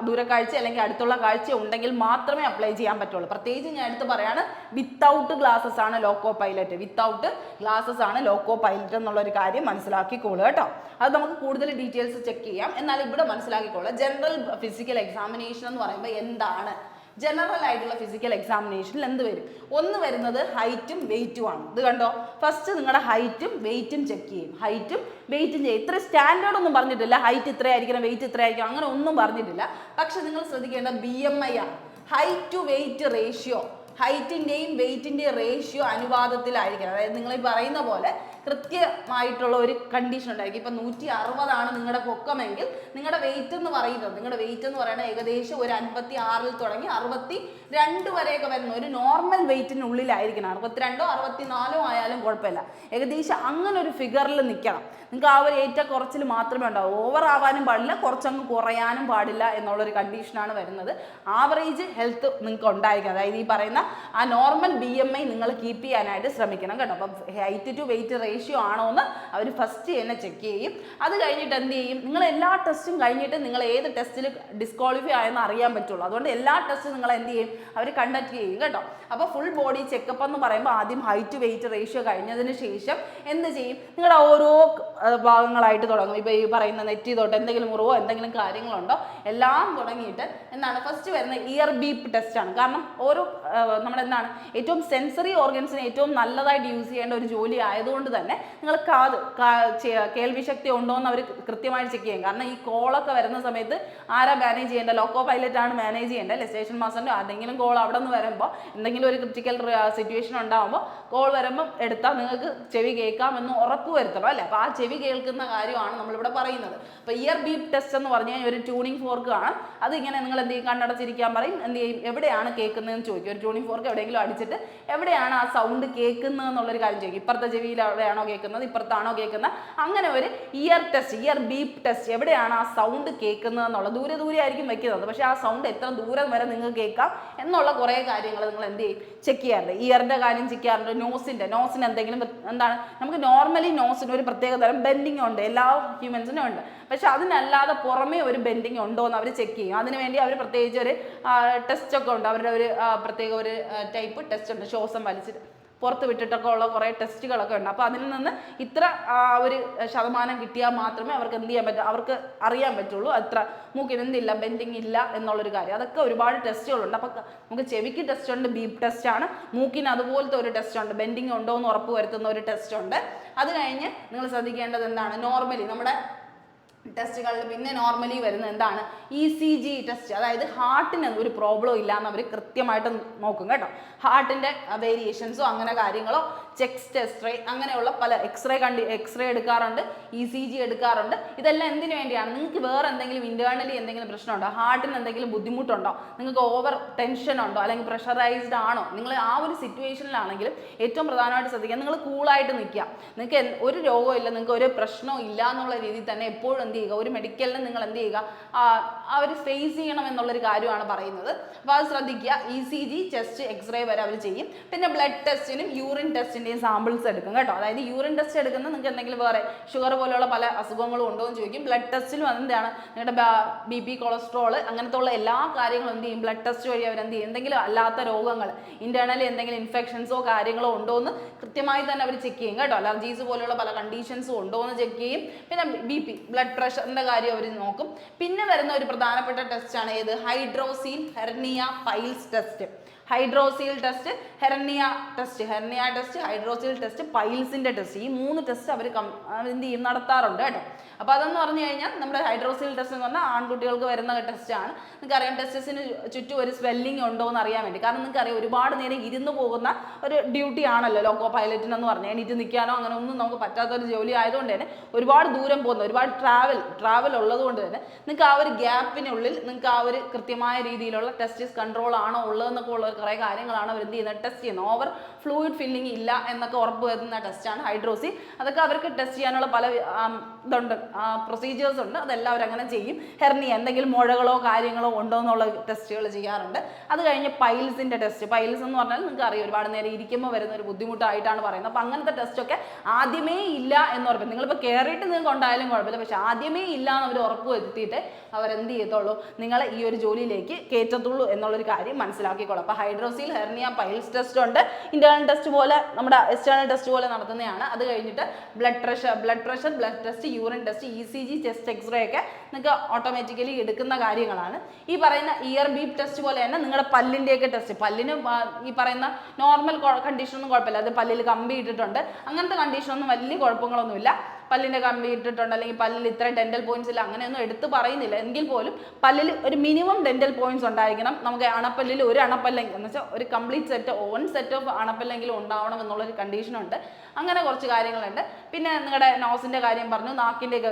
ദൂരക്കാഴ്ച അല്ലെങ്കിൽ അടുത്തുള്ള കാഴ്ച ഉണ്ടെങ്കിൽ മാത്രമേ അപ്ലൈ ചെയ്യാൻ പറ്റുള്ളൂ. പ്രത്യേകിച്ച് ഞാൻ എടുത്ത് പറയാണ്, വിത്തൗട്ട് ഗ്ലാസസ് ആണ് ലോക്കോ പൈലറ്റ്, വിത്തൗട്ട് ഗ്ലാസസ് ആണ് ലോക്കോ പൈലറ്റ് എന്നുള്ളൊരു കാര്യം മനസ്സിലാക്കിക്കോളൂ കേട്ടോ. അത് നമുക്ക് കൂടുതൽ ഡീറ്റെയിൽസ് ചെക്ക് ചെയ്യാം. എന്നാൽ ഇവിടെ മനസ്സിലാക്കിക്കോളൂ, ജനറൽ ഫിസിക്കൽ എക്സാമിനേഷൻ എന്ന് പറയുമ്പോൾ എന്താണ്? ജനറൽ ആയിട്ടുള്ള ഫിസിക്കൽ എക്സാമിനേഷനിൽ എന്ത് വരും? ഒന്ന് വരുന്നത് ഹൈറ്റും വെയിറ്റും ആണ്. ഇത് കണ്ടോ, ഫസ്റ്റ് നിങ്ങളുടെ ഹൈറ്റും വെയിറ്റും ചെക്ക് ചെയ്യും. ഹൈറ്റും വെയിറ്റും ചെയ്യും. ഇത്ര സ്റ്റാൻഡേർഡ് ഒന്നും പറഞ്ഞിട്ടില്ല, ഹൈറ്റ് ഇത്രയായിരിക്കണം വെയിറ്റ് ഇത്രയായിരിക്കണം അങ്ങനെ ഒന്നും പറഞ്ഞിട്ടില്ല. പക്ഷെ നിങ്ങൾ ശ്രദ്ധിക്കേണ്ട BMI ആണ്, ഹൈറ്റ് ടു വെയിറ്റ് റേഷ്യോ. ഹൈറ്റിൻ്റെയും വെയിറ്റിൻ്റെയും റേഷ്യോ അനുപാതത്തിലായിരിക്കണം. അതായത് നിങ്ങൾ ഈ പറയുന്ന പോലെ കൃത്യമായിട്ടുള്ള ഒരു കണ്ടീഷൻ ഉണ്ടായിരിക്കും. ഇപ്പം 160 നിങ്ങളുടെ പൊക്കമെങ്കിൽ നിങ്ങളുടെ വെയിറ്റ് എന്ന് പറയുന്നത് ഏകദേശം ഒരു 56 തുടങ്ങി 62 വരെയൊക്കെ വരുന്ന ഒരു നോർമൽ വെയിറ്റിനുള്ളിലായിരിക്കണം. 62 64 ആയാലും കുഴപ്പമില്ല. ഏകദേശം അങ്ങനെ ഒരു ഫിഗറിൽ നിൽക്കണം. നിങ്ങൾക്ക് ആ ഒരു ഏറ്റക്കുറച്ചിൽ മാത്രമേ ഉണ്ടാവൂ. ഓവർ ആവാനും പാടില്ല, കുറച്ചങ്ങ് കുറയാനും പാടില്ല എന്നുള്ളൊരു കണ്ടീഷനാണ് വരുന്നത്. ആവറേജ് ഹെൽത്ത് നിങ്ങൾക്ക് ഉണ്ടായിരിക്കണം. അതായത് ഈ പറയുന്ന ആ നോർമൽ BMI നിങ്ങൾ കീപ്പ് ചെയ്യാനായിട്ട് ശ്രമിക്കണം കേട്ടോ. അപ്പം ഹൈറ്റ് ടു വെയിറ്റ് റേഷ്യോ ആണോ എന്ന് അവർ ഫസ്റ്റ് തന്നെ ചെക്ക് ചെയ്യും. അത് കഴിഞ്ഞിട്ട് എന്ത് ചെയ്യും, നിങ്ങൾ എല്ലാ ടെസ്റ്റും കഴിഞ്ഞിട്ട് നിങ്ങൾ ഏത് ടെസ്റ്റിൽ ഡിസ്ക്വാളിഫൈ ആയെന്ന് അറിയാൻ പറ്റുള്ളൂ. അതുകൊണ്ട് എല്ലാ ടെസ്റ്റും നിങ്ങൾ എന്ത് ചെയ്യും, അവർ കണ്ടക്ട് ചെയ്യും കേട്ടോ. അപ്പോൾ ഫുൾ ബോഡി ചെക്കപ്പ് എന്ന് പറയുമ്പോൾ ആദ്യം ഹൈറ്റ് വെയിറ്റ് റേഷ്യോ കഴിഞ്ഞതിന് ശേഷം എന്ത് ചെയ്യും, നിങ്ങളുടെ ഓരോ ഭാഗങ്ങളായിട്ട് തുടങ്ങും. ഇപ്പോൾ ഈ പറയുന്ന നെറ്റി തൊട്ട് എന്തെങ്കിലും മുറിവോ എന്തെങ്കിലും കാര്യങ്ങളുണ്ടോ എല്ലാം തുടങ്ങിയിട്ട് എന്താണ് ഫസ്റ്റ് വരുന്ന ഇയർ ബീപ്പ് ടെസ്റ്റാണ്. കാരണം ഓരോ നമ്മുടെ എന്താണ് ഏറ്റവും സെൻസറി ഓർഗൻസിന് ഏറ്റവും നല്ലതായിട്ട് യൂസ് ചെയ്യേണ്ട ഒരു ജോലി ആയതുകൊണ്ട് തന്നെ നിങ്ങൾ കേൾവി ശക്തി ഉണ്ടോ എന്ന് അവർ കൃത്യമായിട്ട് ചെക്ക് ചെയ്യും. കാരണം ഈ കോളൊക്കെ വരുന്ന സമയത്ത് ആരാ മാനേജ് ചെയ്യേണ്ടത്? ലോക്കോ പൈലറ്റ് ആണ് മാനേജ് ചെയ്യേണ്ടത് അല്ലെ. സ്റ്റേഷൻ മാസ്റ്ററിൻ്റെ ആരെങ്കിലും കോൾ അവിടെ നിന്ന് വരുമ്പോൾ എന്തെങ്കിലും ഒരു ക്രിട്ടിക്കൽ സിറ്റുവേഷൻ ഉണ്ടാകുമ്പോൾ കോൾ വരുമ്പം എടുത്താൽ നിങ്ങൾക്ക് ചെവി കേൾക്കാമെന്ന് ഉറപ്പ് വരുത്തണം അല്ലേ. അപ്പോൾ ആ ചെവി കേൾക്കുന്ന കാര്യമാണ് നമ്മളിവിടെ പറയുന്നത്. അപ്പോൾ ഇയർ ബീപ്പ് ടെസ്റ്റ് എന്ന് പറഞ്ഞു കഴിഞ്ഞാൽ ഒരു ട്യൂണിങ് ഫോർക്ക് ആണ്. അതിങ്ങനെ നിങ്ങൾ എന്ത് ചെയ്യും, കണ്ണടച്ചിരിക്കാൻ പറയും. എന്ത് ചെയ്യും, എവിടെയാണ് കേൾക്കുന്നതെന്ന് ചോദിക്കും. ഒരു ട്യൂണിങ് ഫോർക്ക് എവിടെയെങ്കിലും അടിച്ചിട്ട് എവിടെയാണ് ആ സൗണ്ട് കേൾക്കുന്നത് എന്നുള്ളൊരു കാര്യം ചോദിക്കും. ഇപ്പുറത്തെ ചെവിയിൽ എവിടെയാണോ കേൾക്കുന്നത്, ഇപ്പുറത്താണോ കേൾക്കുന്നത്, അങ്ങനെ ഒരു year test, year beep test, എവിടെയാണ് ആ സൗണ്ട് കേൾക്കുന്നത് എന്നുള്ളത്. ദൂരെ ആയിരിക്കും വെക്കുന്നത്, പക്ഷേ ആ സൗണ്ട് എത്ര ദൂരം വരെ നിങ്ങൾക്ക് കേൾക്കാം എന്നുള്ള കുറേ കാര്യങ്ങൾ നിങ്ങൾ എന്ത് ചെയ്യും, ചെക്ക് ചെയ്യാറുണ്ട്. ഇയറിൻ്റെ കാര്യം ചെക്ക് ചെയ്യാറുണ്ട്. നോസിന് എന്തെങ്കിലും എന്താണ്, നമുക്ക് നോർമലി നോസിന് ഒരു പ്രത്യേക തരം ബെൻഡിങ് ഉണ്ട്, എല്ലാ ഹ്യൂമൻസിനും ഉണ്ട്. പക്ഷെ അതിനല്ലാതെ പുറമേ ഒരു ബെൻഡിങ് ഉണ്ടോ എന്ന് അവർ ചെക്ക് ചെയ്യും. അതിനുവേണ്ടി അവർ പ്രത്യേകിച്ച് ഒരു ടെസ്റ്റൊക്കെ ഉണ്ട്. അവരുടെ ഒരു പ്രത്യേക ഒരു ടൈപ്പ് ടെസ്റ്റ് ഉണ്ട്. ശ്വാസം വലിച്ചിട്ട് പുറത്ത് വിട്ടിട്ടൊക്കെ ഉള്ള കുറേ ടെസ്റ്റുകളൊക്കെ ഉണ്ട്. അപ്പോൾ അതിൽ നിന്ന് ഇത്ര ഒരു ശതമാനം കിട്ടിയാൽ മാത്രമേ അവർക്ക് എന്ത് ചെയ്യാൻ പറ്റൂ, അവർക്ക് അറിയാൻ പറ്റുള്ളൂ അത്ര മൂക്കിന് എന്തില്ല, ബെൻഡിങ് ഇല്ല എന്നുള്ളൊരു കാര്യം. അതൊക്കെ ഒരുപാട് ടെസ്റ്റുകളുണ്ട്. അപ്പോൾ നമുക്ക് ചെവിക്ക് ടെസ്റ്റ് ഉണ്ട്, ബീപ്പ് ടെസ്റ്റ് ആണ്. മൂക്കിന് അതുപോലത്തെ ഒരു ടെസ്റ്റ് ഉണ്ട്, ബെൻഡിങ് ഉണ്ടോ എന്ന് ഉറപ്പ് വരുത്തുന്ന ഒരു ടെസ്റ്റ് ഉണ്ട്. അത് കഴിഞ്ഞ് നിങ്ങൾ ശ്രദ്ധിക്കേണ്ടത് എന്താണ്, നോർമലി നമ്മുടെ ടെസ്റ്റുകളിൽ പിന്നെ നോർമലി വരുന്നത് എന്താണ്, ECG ടെസ്റ്റ്. അതായത് ഹാർട്ടിന് ഒരു പ്രോബ്ലം ഇല്ലാന്ന് അവർ കൃത്യമായിട്ട് നോക്കും കേട്ടോ. ഹാർട്ടിൻ്റെ വേരിയേഷൻസോ അങ്ങനെ കാര്യങ്ങളോ, ചെസ്റ്റ് എക്സ്റേ അങ്ങനെയുള്ള പല എക്സ്റേ എടുക്കാറുണ്ട്, ECG എടുക്കാറുണ്ട്. ഇതെല്ലാം എന്തിനു വേണ്ടിയാണ്, നിങ്ങൾക്ക് വേറെ എന്തെങ്കിലും ഇന്റേണലി എന്തെങ്കിലും പ്രശ്നമുണ്ടോ, ഹാർട്ടിന് എന്തെങ്കിലും ബുദ്ധിമുട്ടുണ്ടോ, നിങ്ങൾക്ക് ഓവർ ടെൻഷൻ ഉണ്ടോ, അല്ലെങ്കിൽ പ്രഷറൈസ്ഡ് ആണോ, നിങ്ങൾ ആ ഒരു സിറ്റുവേഷനിലാണെങ്കിലും ഏറ്റവും പ്രധാനമായിട്ട് ശ്രദ്ധിക്കുക, നിങ്ങൾ കൂളായിട്ട് നിൽക്കുക. നിങ്ങൾക്ക് ഒരു രോഗവും ഇല്ല, നിങ്ങൾക്ക് ഒരു പ്രശ്നവും ഇല്ല എന്നുള്ള രീതിയിൽ തന്നെ എപ്പോഴും എന്ത് ചെയ്യുക, ഒരു മെഡിക്കലിന് നിങ്ങൾ എന്ത് ചെയ്യുക, അവർ ഫേസ് ചെയ്യണം എന്നുള്ളൊരു കാര്യമാണ് പറയുന്നത്. അപ്പോൾ അത് ശ്രദ്ധിക്കുക. ECG, ചെസ്റ്റ് എക്സ്റേ വരെ അവർ ചെയ്യും. പിന്നെ ബ്ലഡ് ടെസ്റ്റിനും യൂറിൻ ടെസ്റ്റിൻ്റെയും സാമ്പിൾസ് എടുക്കും കേട്ടോ. അതായത് യൂറിൻ ടെസ്റ്റ് എടുക്കുന്നത് നിങ്ങൾക്ക് എന്തെങ്കിലും വേറെ ഷുഗർ പോലെയുള്ള പല അസുഖങ്ങളും ഉണ്ടോ എന്ന് ചോദിക്കും. ബ്ലഡ് ടെസ്റ്റിലും എന്താണ്, നിങ്ങളുടെ BP, കൊളസ്ട്രോൾ അങ്ങനത്തെ ഉള്ള എല്ലാ കാര്യങ്ങളും എന്ത് ചെയ്യും, ബ്ലഡ് ടെസ്റ്റ് വഴി അവർ എന്ത് ചെയ്യും, എന്തെങ്കിലും അല്ലാത്ത രോഗങ്ങൾ ഇന്റേണലി എന്തെങ്കിലും ഇൻഫെക്ഷൻസോ കാര്യങ്ങളോ ഉണ്ടോ എന്ന് കൃത്യമായി തന്നെ അവർ ചെക്ക് ചെയ്യും കേട്ടോ. അലർജീസ് പോലെയുള്ള പല കണ്ടീഷൻസും ഉണ്ടോ എന്ന് ചെക്ക് ചെയ്യും. പിന്നെ BP, ബ്ലഡ് പ്രഷറിന്റെ കാര്യം അവർ നോക്കും. പിന്നെ വരുന്ന ഒരു പ്രധാനപ്പെട്ട ടെസ്റ്റാണ് ഏത്, hydrocele hernia piles test. Hydrocele test, hernia test, hydrocele test, പൈൽസിന്റെ ടെസ്റ്റ്. ഈ 3 ടെസ്റ്റ് അവർ എന്ത് ചെയ്യും, നടത്താറുണ്ട് കേട്ടോ. അപ്പോൾ അതെന്ന് പറഞ്ഞു കഴിഞ്ഞാൽ നമ്മുടെ ഹൈഡ്രോസീൽ ടെസ്റ്റ് എന്ന് പറഞ്ഞാൽ ആൺകുട്ടികൾക്ക് വരുന്ന ടെസ്റ്റാണ്. നിങ്ങൾക്കറിയാം ടെസ്റ്റസിന് ചുറ്റും ഒരു സ്വെല്ലിംഗ് ഉണ്ടോ എന്ന് അറിയാൻ വേണ്ടി. കാരണം നിങ്ങൾക്കറിയാം ഒരുപാട് നേരം ഇരുന്ന് പോകുന്ന ഒരു ഡ്യൂട്ടി ആണല്ലോ ലോക്കോ പൈലറ്റിന് എന്ന് പറഞ്ഞാൽ. എണീറ്റ് നിൽക്കാനോ അങ്ങനെ ഒന്നും നമുക്ക് പറ്റാത്തൊരു ജോലി ആയതുകൊണ്ട് തന്നെ ഒരുപാട് ദൂരം പോകുന്ന, ഒരുപാട് ട്രാവൽ ഉള്ളത് കൊണ്ട് തന്നെ നിങ്ങൾക്ക് ആ ഒരു ഗ്യാപ്പിനുള്ളിൽ നിങ്ങൾക്ക് ആ ഒരു കൃത്യമായ രീതിയിലുള്ള ടെസ്റ്റിസ് കൺട്രോൾ ആണോ ഉള്ളതെന്നൊക്കെ ഉള്ള കുറേ കാര്യങ്ങളാണ് അവർ എന്ത് ചെയ്യുന്നത്, ടെസ്റ്റ് ചെയ്യുന്നത്. ഓവർ ഫ്ലൂയിഡ് ഫില്ലിംഗ് ഇല്ല എന്നൊക്കെ ഉറപ്പ് വരുന്ന ടെസ്റ്റാണ് ഹൈഡ്രോസീൽ. അതൊക്കെ അവർക്ക് ടെസ്റ്റ് ചെയ്യാനുള്ള പല ഇതുണ്ട്, പ്രൊസീജിയേഴ്സ് ഉണ്ട്. അതെല്ലാം അവരങ്ങനെ ചെയ്യും. ഹെർണിയ എന്തെങ്കിലും മുഴകളോ കാര്യങ്ങളോ ഉണ്ടോ എന്നുള്ള ടെസ്റ്റുകൾ ചെയ്യാറുണ്ട്. അത് കഴിഞ്ഞ് പൈൽസിൻ്റെ ടെസ്റ്റ്. പൈൽസ് എന്ന് പറഞ്ഞാൽ നിങ്ങൾക്ക് അറിയാം ഒരുപാട് നേരം ഇരിക്കുമ്പോൾ വരുന്ന ഒരു ബുദ്ധിമുട്ടായിട്ടാണ് പറയുന്നത്. അപ്പോൾ അങ്ങനത്തെ ടെസ്റ്റൊക്കെ ആദ്യമേ ഇല്ല എന്ന് ഉറപ്പ്, നിങ്ങളിപ്പോൾ കയറിയിട്ട് നിങ്ങൾക്ക് ഉണ്ടായാലും കുഴപ്പമില്ല, പക്ഷെ ആദ്യമേ ഇല്ല എന്ന് അവർ ഉറപ്പ് വരുത്തിയിട്ട് അവരെന്ത് ചെയ്യത്തുള്ളൂ, നിങ്ങളെ ഈ ഒരു ജോലിയിലേക്ക് കയറ്റത്തുള്ളൂ എന്നുള്ളൊരു കാര്യം മനസ്സിലാക്കിക്കോളൂ. അപ്പോൾ ഹൈഡ്രോസീൽ ഹെർണിയ പൈൽസ് ടെസ്റ്റ് ഉണ്ട്. ഇന്റേണൽ ടെസ്റ്റ് പോലെ നമ്മുടെ എക്സ്റ്റേണൽ ടെസ്റ്റ് പോലെ നടത്തുന്നതാണ്. അത് കഴിഞ്ഞിട്ട് blood pressure, blood test, urine test, ECG, chest X-ray ഒക്കെ നിങ്ങൾക്ക് ഓട്ടോമാറ്റിക്കലി എടുക്കുന്ന കാര്യങ്ങളാണ്. ഈ പറയുന്ന ഇയർ ബീപ്പ് ടെസ്റ്റ് പോലെ തന്നെ നിങ്ങളുടെ പല്ലിൻ്റെയൊക്കെ ടെസ്റ്റ്. പല്ലിന് ഈ പറയുന്ന നോർമൽ കണ്ടീഷനൊന്നും കുഴപ്പമില്ല, അത് പല്ലിൽ കമ്പി ഇട്ടിട്ടുണ്ട് അങ്ങനത്തെ കണ്ടീഷനൊന്നും വലിയ കുഴപ്പങ്ങളൊന്നുമില്ല. പല്ലിൻ്റെ കമ്പി ഇട്ടിട്ടുണ്ട് അല്ലെങ്കിൽ പല്ലിൽ ഇത്ര ഡെന്റൽ പോയിന്റ്സ് ഇല്ല അങ്ങനെയൊന്നും എടുത്ത് പറയുന്നില്ല. എങ്കിൽ പോലും പല്ലിൽ ഒരു മിനിമം ഡെന്റൽ പോയിന്റ്സ് ഉണ്ടായിരിക്കണം. നമുക്ക് അണപ്പല്ലിൽ ഒരു അണപ്പല്ലെങ്കിൽ എന്ന് വെച്ചാൽ ഒരു കംപ്ലീറ്റ് സെറ്റ് ഓഫ് അണപ്പല്ലെങ്കിലും ഉണ്ടാവണം എന്നുള്ളൊരു കണ്ടീഷനുണ്ട്. അങ്ങനെ കുറച്ച് കാര്യങ്ങളുണ്ട്. പിന്നെ നിങ്ങളുടെ നോസിൻ്റെ കാര്യം പറഞ്ഞു, നാക്കിൻ്റെയൊക്കെ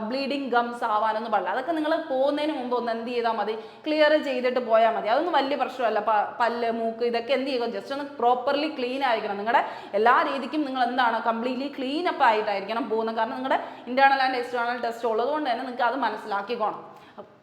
ബ്ലീഡിങ് ഗംസ് ആവാനൊന്നും പാടില്ല. അതൊക്കെ നിങ്ങൾ പോകുന്നതിന് മുമ്പ് ഒന്ന് എന്ത് ചെയ്താൽ മതി, ക്ലിയർ ചെയ്തിട്ട് പോയാൽ മതി. അതൊന്നും വലിയ പ്രശ്നമല്ല. പല്ല്, മൂക്ക് ഇതൊക്കെ എന്ത് ചെയ്യുക, ജസ്റ്റ് ഒന്ന് പ്രോപ്പർലി ക്ലീൻ ആയിരിക്കണം. നിങ്ങളുടെ എല്ലാ രീതിക്കും നിങ്ങൾ എന്താണ് കംപ്ലീറ്റ്ലി ക്ലീൻ അപ്പ് ആയിട്ടായിരിക്കണം പോകുന്നത്. കാരണം നിങ്ങളുടെ ഇന്റേണൽ ആൻഡ് എക്സ്റ്റേണൽ ടെസ്റ്റ് ഉള്ളതുകൊണ്ട് തന്നെ നിങ്ങൾക്ക് അത് മനസ്സിലാക്കിക്കോണം.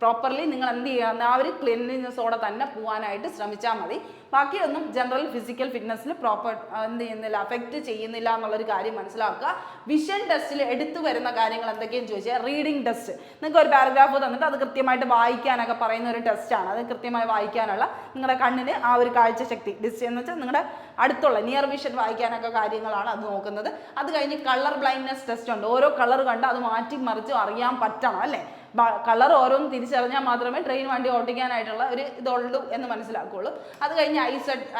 പ്രോപ്പർലി നിങ്ങൾ എന്ത് ചെയ്യുക, ആ ഒരു ക്ലീൻനെസ്സോടെ തന്നെ പോകാനായിട്ട് ശ്രമിച്ചാൽ മതി. ബാക്കിയൊന്നും ജനറൽ ഫിസിക്കൽ ഫിറ്റ്നസ്സിൽ പ്രോപ്പർ എന്ത് ചെയ്യുന്നില്ല, അഫക്റ്റ് ചെയ്യുന്നില്ല എന്നുള്ളൊരു കാര്യം മനസ്സിലാക്കുക. വിഷൻ ടെസ്റ്റിൽ എടുത്തു വരുന്ന കാര്യങ്ങൾ എന്തൊക്കെയെന്ന് ചോദിച്ചാൽ, റീഡിംഗ് ടെസ്റ്റ്. നിങ്ങൾക്ക് ഒരു പാരഗ്രാഫ് തന്നിട്ട് അത് കൃത്യമായിട്ട് വായിക്കാനൊക്കെ പറയുന്ന ഒരു ടെസ്റ്റാണ്. അത് കൃത്യമായി വായിക്കാനുള്ള നിങ്ങളുടെ കണ്ണിന് ആ ഒരു കാഴ്ചശക്തി എന്ന് വെച്ചാൽ നിങ്ങളുടെ അടുത്തുള്ള നിയർ വിഷൻ വായിക്കാനൊക്കെ കാര്യങ്ങളാണ് അത് നോക്കുന്നത്. അത് കഴിഞ്ഞ് കളർ ബ്ലൈൻഡ്നെസ് ടെസ്റ്റ് ഉണ്ട്. ഓരോ കളർ കണ്ട് അത് മാറ്റി മറിച്ച് അറിയാൻ പറ്റണം അല്ലേ. കളർ ഓരോന്നും തിരിച്ചറിഞ്ഞാൽ മാത്രമേ ട്രെയിൻ വണ്ടി ഓടിക്കാനായിട്ടുള്ള ഒരു ഇതുള്ളൂ എന്ന് മനസ്സിലാക്കുകയുള്ളൂ. അത് കഴിഞ്ഞ്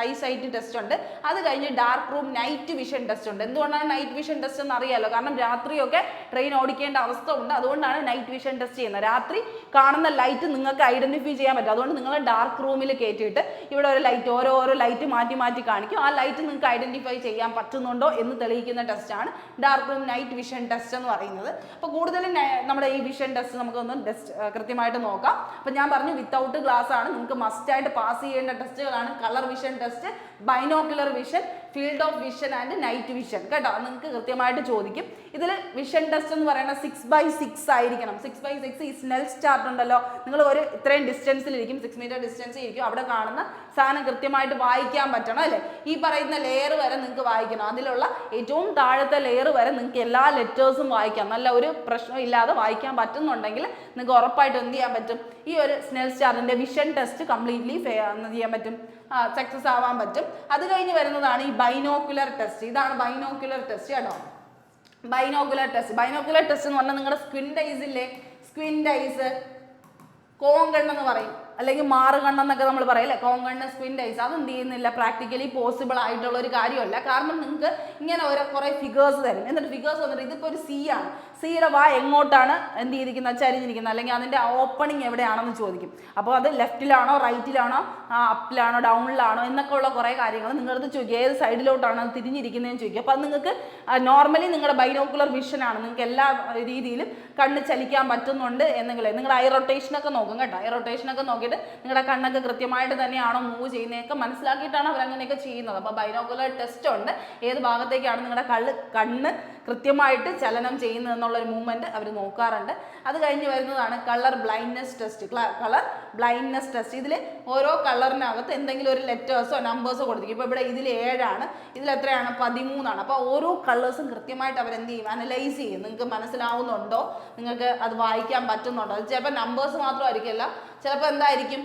ഐസൈറ്റ് ടെസ്റ്റ് ഉണ്ട്. അത് കഴിഞ്ഞ് dark room night vision test ഉണ്ട്. എന്തുകൊണ്ടാണ് നൈറ്റ് വിഷൻ ടെസ്റ്റ് എന്ന് അറിയാമല്ലോ, കാരണം രാത്രിയൊക്കെ ട്രെയിൻ ഓടിക്കേണ്ട അവസ്ഥ ഉണ്ട്. അതുകൊണ്ടാണ് നൈറ്റ് വിഷൻ ടെസ്റ്റ് ചെയ്യുന്നത്. രാത്രി കാണുന്ന ലൈറ്റ് നിങ്ങൾക്ക് ഐഡന്റിഫൈ ചെയ്യാൻ പറ്റും. അതുകൊണ്ട് നിങ്ങൾ ഡാർക്ക് റൂമിൽ കയറ്റിയിട്ട് ഇവിടെ ഒരു ലൈറ്റ് ഓരോ ലൈറ്റ് മാറ്റി കാണിക്കും. ആ ലൈറ്റ് നിങ്ങൾക്ക് ഐഡന്റിഫൈ ചെയ്യാൻ പറ്റുന്നുണ്ടോ എന്ന് തെളിയിക്കുന്ന ടെസ്റ്റാണ് dark room night vision test എന്ന് പറയുന്നത്. അപ്പോൾ കൂടുതലും നമ്മുടെ ഈ വിഷൻ ടെസ്റ്റ് നമുക്ക് കൃത്യമായിട്ട് നോക്കാം. അപ്പൊ ഞാൻ പറഞ്ഞു വിത്തൗട്ട് ഗ്ലാസ് ആണ്, നിങ്ങൾക്ക് മസ്റ്റ് ആയിട്ട് പാസ് ചെയ്യേണ്ട ടെസ്റ്റുകളാണ് colour vision test, binocular vision, field of vision and night vision കേട്ടോ. നിങ്ങൾക്ക് കൃത്യമായിട്ട് ചോദിക്കും. ഇതിൽ വിഷൻ ടെസ്റ്റ് എന്ന് പറയുന്നത് 6x6 ആയിരിക്കണം. 6x6 ഈ സ്നെൽസ് ചാർട്ട് ഉണ്ടല്ലോ, നിങ്ങൾ ഒരു ഇത്രയും ഡിസ്റ്റൻസിലിരിക്കും, 6 മീറ്റർ ഡിസ്റ്റൻസ് ഇരിക്കും. അവിടെ കാണുന്ന സാധനം കൃത്യമായിട്ട് വായിക്കാൻ പറ്റണം അല്ലേ. ഈ പറയുന്ന ലെയർ വരെ നിങ്ങൾക്ക് വായിക്കണം. അതിലുള്ള ഏറ്റവും താഴത്തെ ലെയർ വരെ നിങ്ങൾക്ക് എല്ലാ ലെറ്റേഴ്സും വായിക്കാം. നല്ല ഒരു പ്രശ്നം ഇല്ലാതെ വായിക്കാൻ പറ്റുന്നുണ്ടെങ്കിൽ നിങ്ങൾക്ക് ഉറപ്പായിട്ട് എന്ത് ചെയ്യാൻ പറ്റും, ഈ ഒരു സ്നെൽസ് ചാർട്ടിന്റെ വിഷൻ ടെസ്റ്റ് കംപ്ലീറ്റ്ലി എന്ത് ചെയ്യാൻ പറ്റും, സക്സസ് ആവാൻ പറ്റും. അത് കഴിഞ്ഞ് വരുന്നതാണ് ഈ ബൈനോക്കുലർ ടെസ്റ്റ്. ഇതാണ് ബൈനോക്കുലർ ടെസ്റ്റ് കേട്ടോ. ബൈനോക്കുലർ ടെസ്റ്റ് എന്ന് പറഞ്ഞാൽ നിങ്ങളുടെ സ്ക്വിൻഡ് ഐസ് ഇല്ലേ, സ്ക്വിൻഡ് ഐസ്, കോങ്കണ്ണെന്ന് പറയും, അല്ലെങ്കിൽ മാറുകണ്ണെന്നൊക്കെ നമ്മൾ പറയും അല്ലേ, കോങ്കണ്ണ്, സ്ക്വിൻഡ് ഐസ്. അതെന്ത് ചെയ്യുന്നില്ല, പ്രാക്ടിക്കലി പോസിബിൾ ആയിട്ടുള്ള ഒരു കാര്യമല്ല. കാരണം നിങ്ങൾക്ക് ഇങ്ങനെ കുറേ ഫിഗേഴ്സ് തരും. എന്നിട്ട് ഫിഗേഴ്സ് വന്നിട്ട് ഇതിപ്പോൾ ഒരു സി ആണ്, സിയുടെ വാ എങ്ങോട്ടാണ് എന്ത് ചെയ്തിരിക്കുന്നത്, ചരിഞ്ഞിരിക്കുന്നത്, അല്ലെങ്കിൽ അതിൻ്റെ ഓപ്പണിങ് എവിടെയാണെന്ന് ചോദിക്കും. അപ്പോൾ അത് ലെഫ്റ്റിലാണോ റൈറ്റിലാണോ അപ്പിലാണോ ഡൗണിലാണോ എന്നൊക്കെ ഉള്ള കുറേ കാര്യങ്ങൾ നിങ്ങളടുത്ത് ചോദിക്കും. ഏത് സൈഡിലോട്ടാണ് അത് തിരിഞ്ഞിരിക്കുന്നതെന്ന് ചോദിക്കും. അപ്പോൾ അത് നിങ്ങൾക്ക് നോർമലി നിങ്ങളുടെ ബൈനോക്കുലർ വിഷനാണ്, നിങ്ങൾക്ക് എല്ലാ രീതിയിലും കണ്ണ് ചലിക്കാൻ പറ്റുന്നുണ്ട് എന്നെങ്കിലേ. നിങ്ങളുടെ ഐ റൊട്ടേഷനൊക്കെ നോക്കും കേട്ടോ. ഐ റൊട്ടേഷനൊക്കെ നോക്കിയിട്ട് നിങ്ങളുടെ കണ്ണൊക്കെ കൃത്യമായിട്ട് തന്നെയാണോ മൂവ് ചെയ്യുന്നതൊക്കെ മനസ്സിലാക്കിയിട്ടാണ് അവരങ്ങനെയൊക്കെ ചെയ്യുന്നത്. അപ്പോൾ ബൈനോക്കുലർ ടെസ്റ്റ് ഉണ്ട്, ഏത് ഭാഗത്തേക്കാണ് നിങ്ങളുടെ കണ്ണ് കൃത്യമായിട്ട് ചലനം ചെയ്യുന്നത് എന്നുള്ളൊരു മൂവ്മെൻറ്റ് അവർ നോക്കാറുണ്ട്. അത് കഴിഞ്ഞ് വരുന്നതാണ് colour blindness test. Colour blindness test. ഇതിൽ ഓരോ കളറിനകത്ത് എന്തെങ്കിലും ഒരു ലെറ്റേഴ്സോ നമ്പേഴ്സോ കൊടുത്തിരിക്കും. ഇപ്പോൾ ഇവിടെ ഇതിൽ 7 ഇതിൽ എത്രയാണ്, 13. അപ്പോൾ ഓരോ കളേഴ്സും കൃത്യമായിട്ട് അവരെന്ത് ചെയ്യും, അനലൈസ് ചെയ്യും. നിങ്ങൾക്ക് മനസ്സിലാവുന്നുണ്ടോ, നിങ്ങൾക്ക് അത് വായിക്കാൻ പറ്റുന്നുണ്ടോ. അത് ചിലപ്പോൾ നമ്പേഴ്സ് മാത്രമായിരിക്കില്ല, ചിലപ്പോൾ എന്തായിരിക്കും,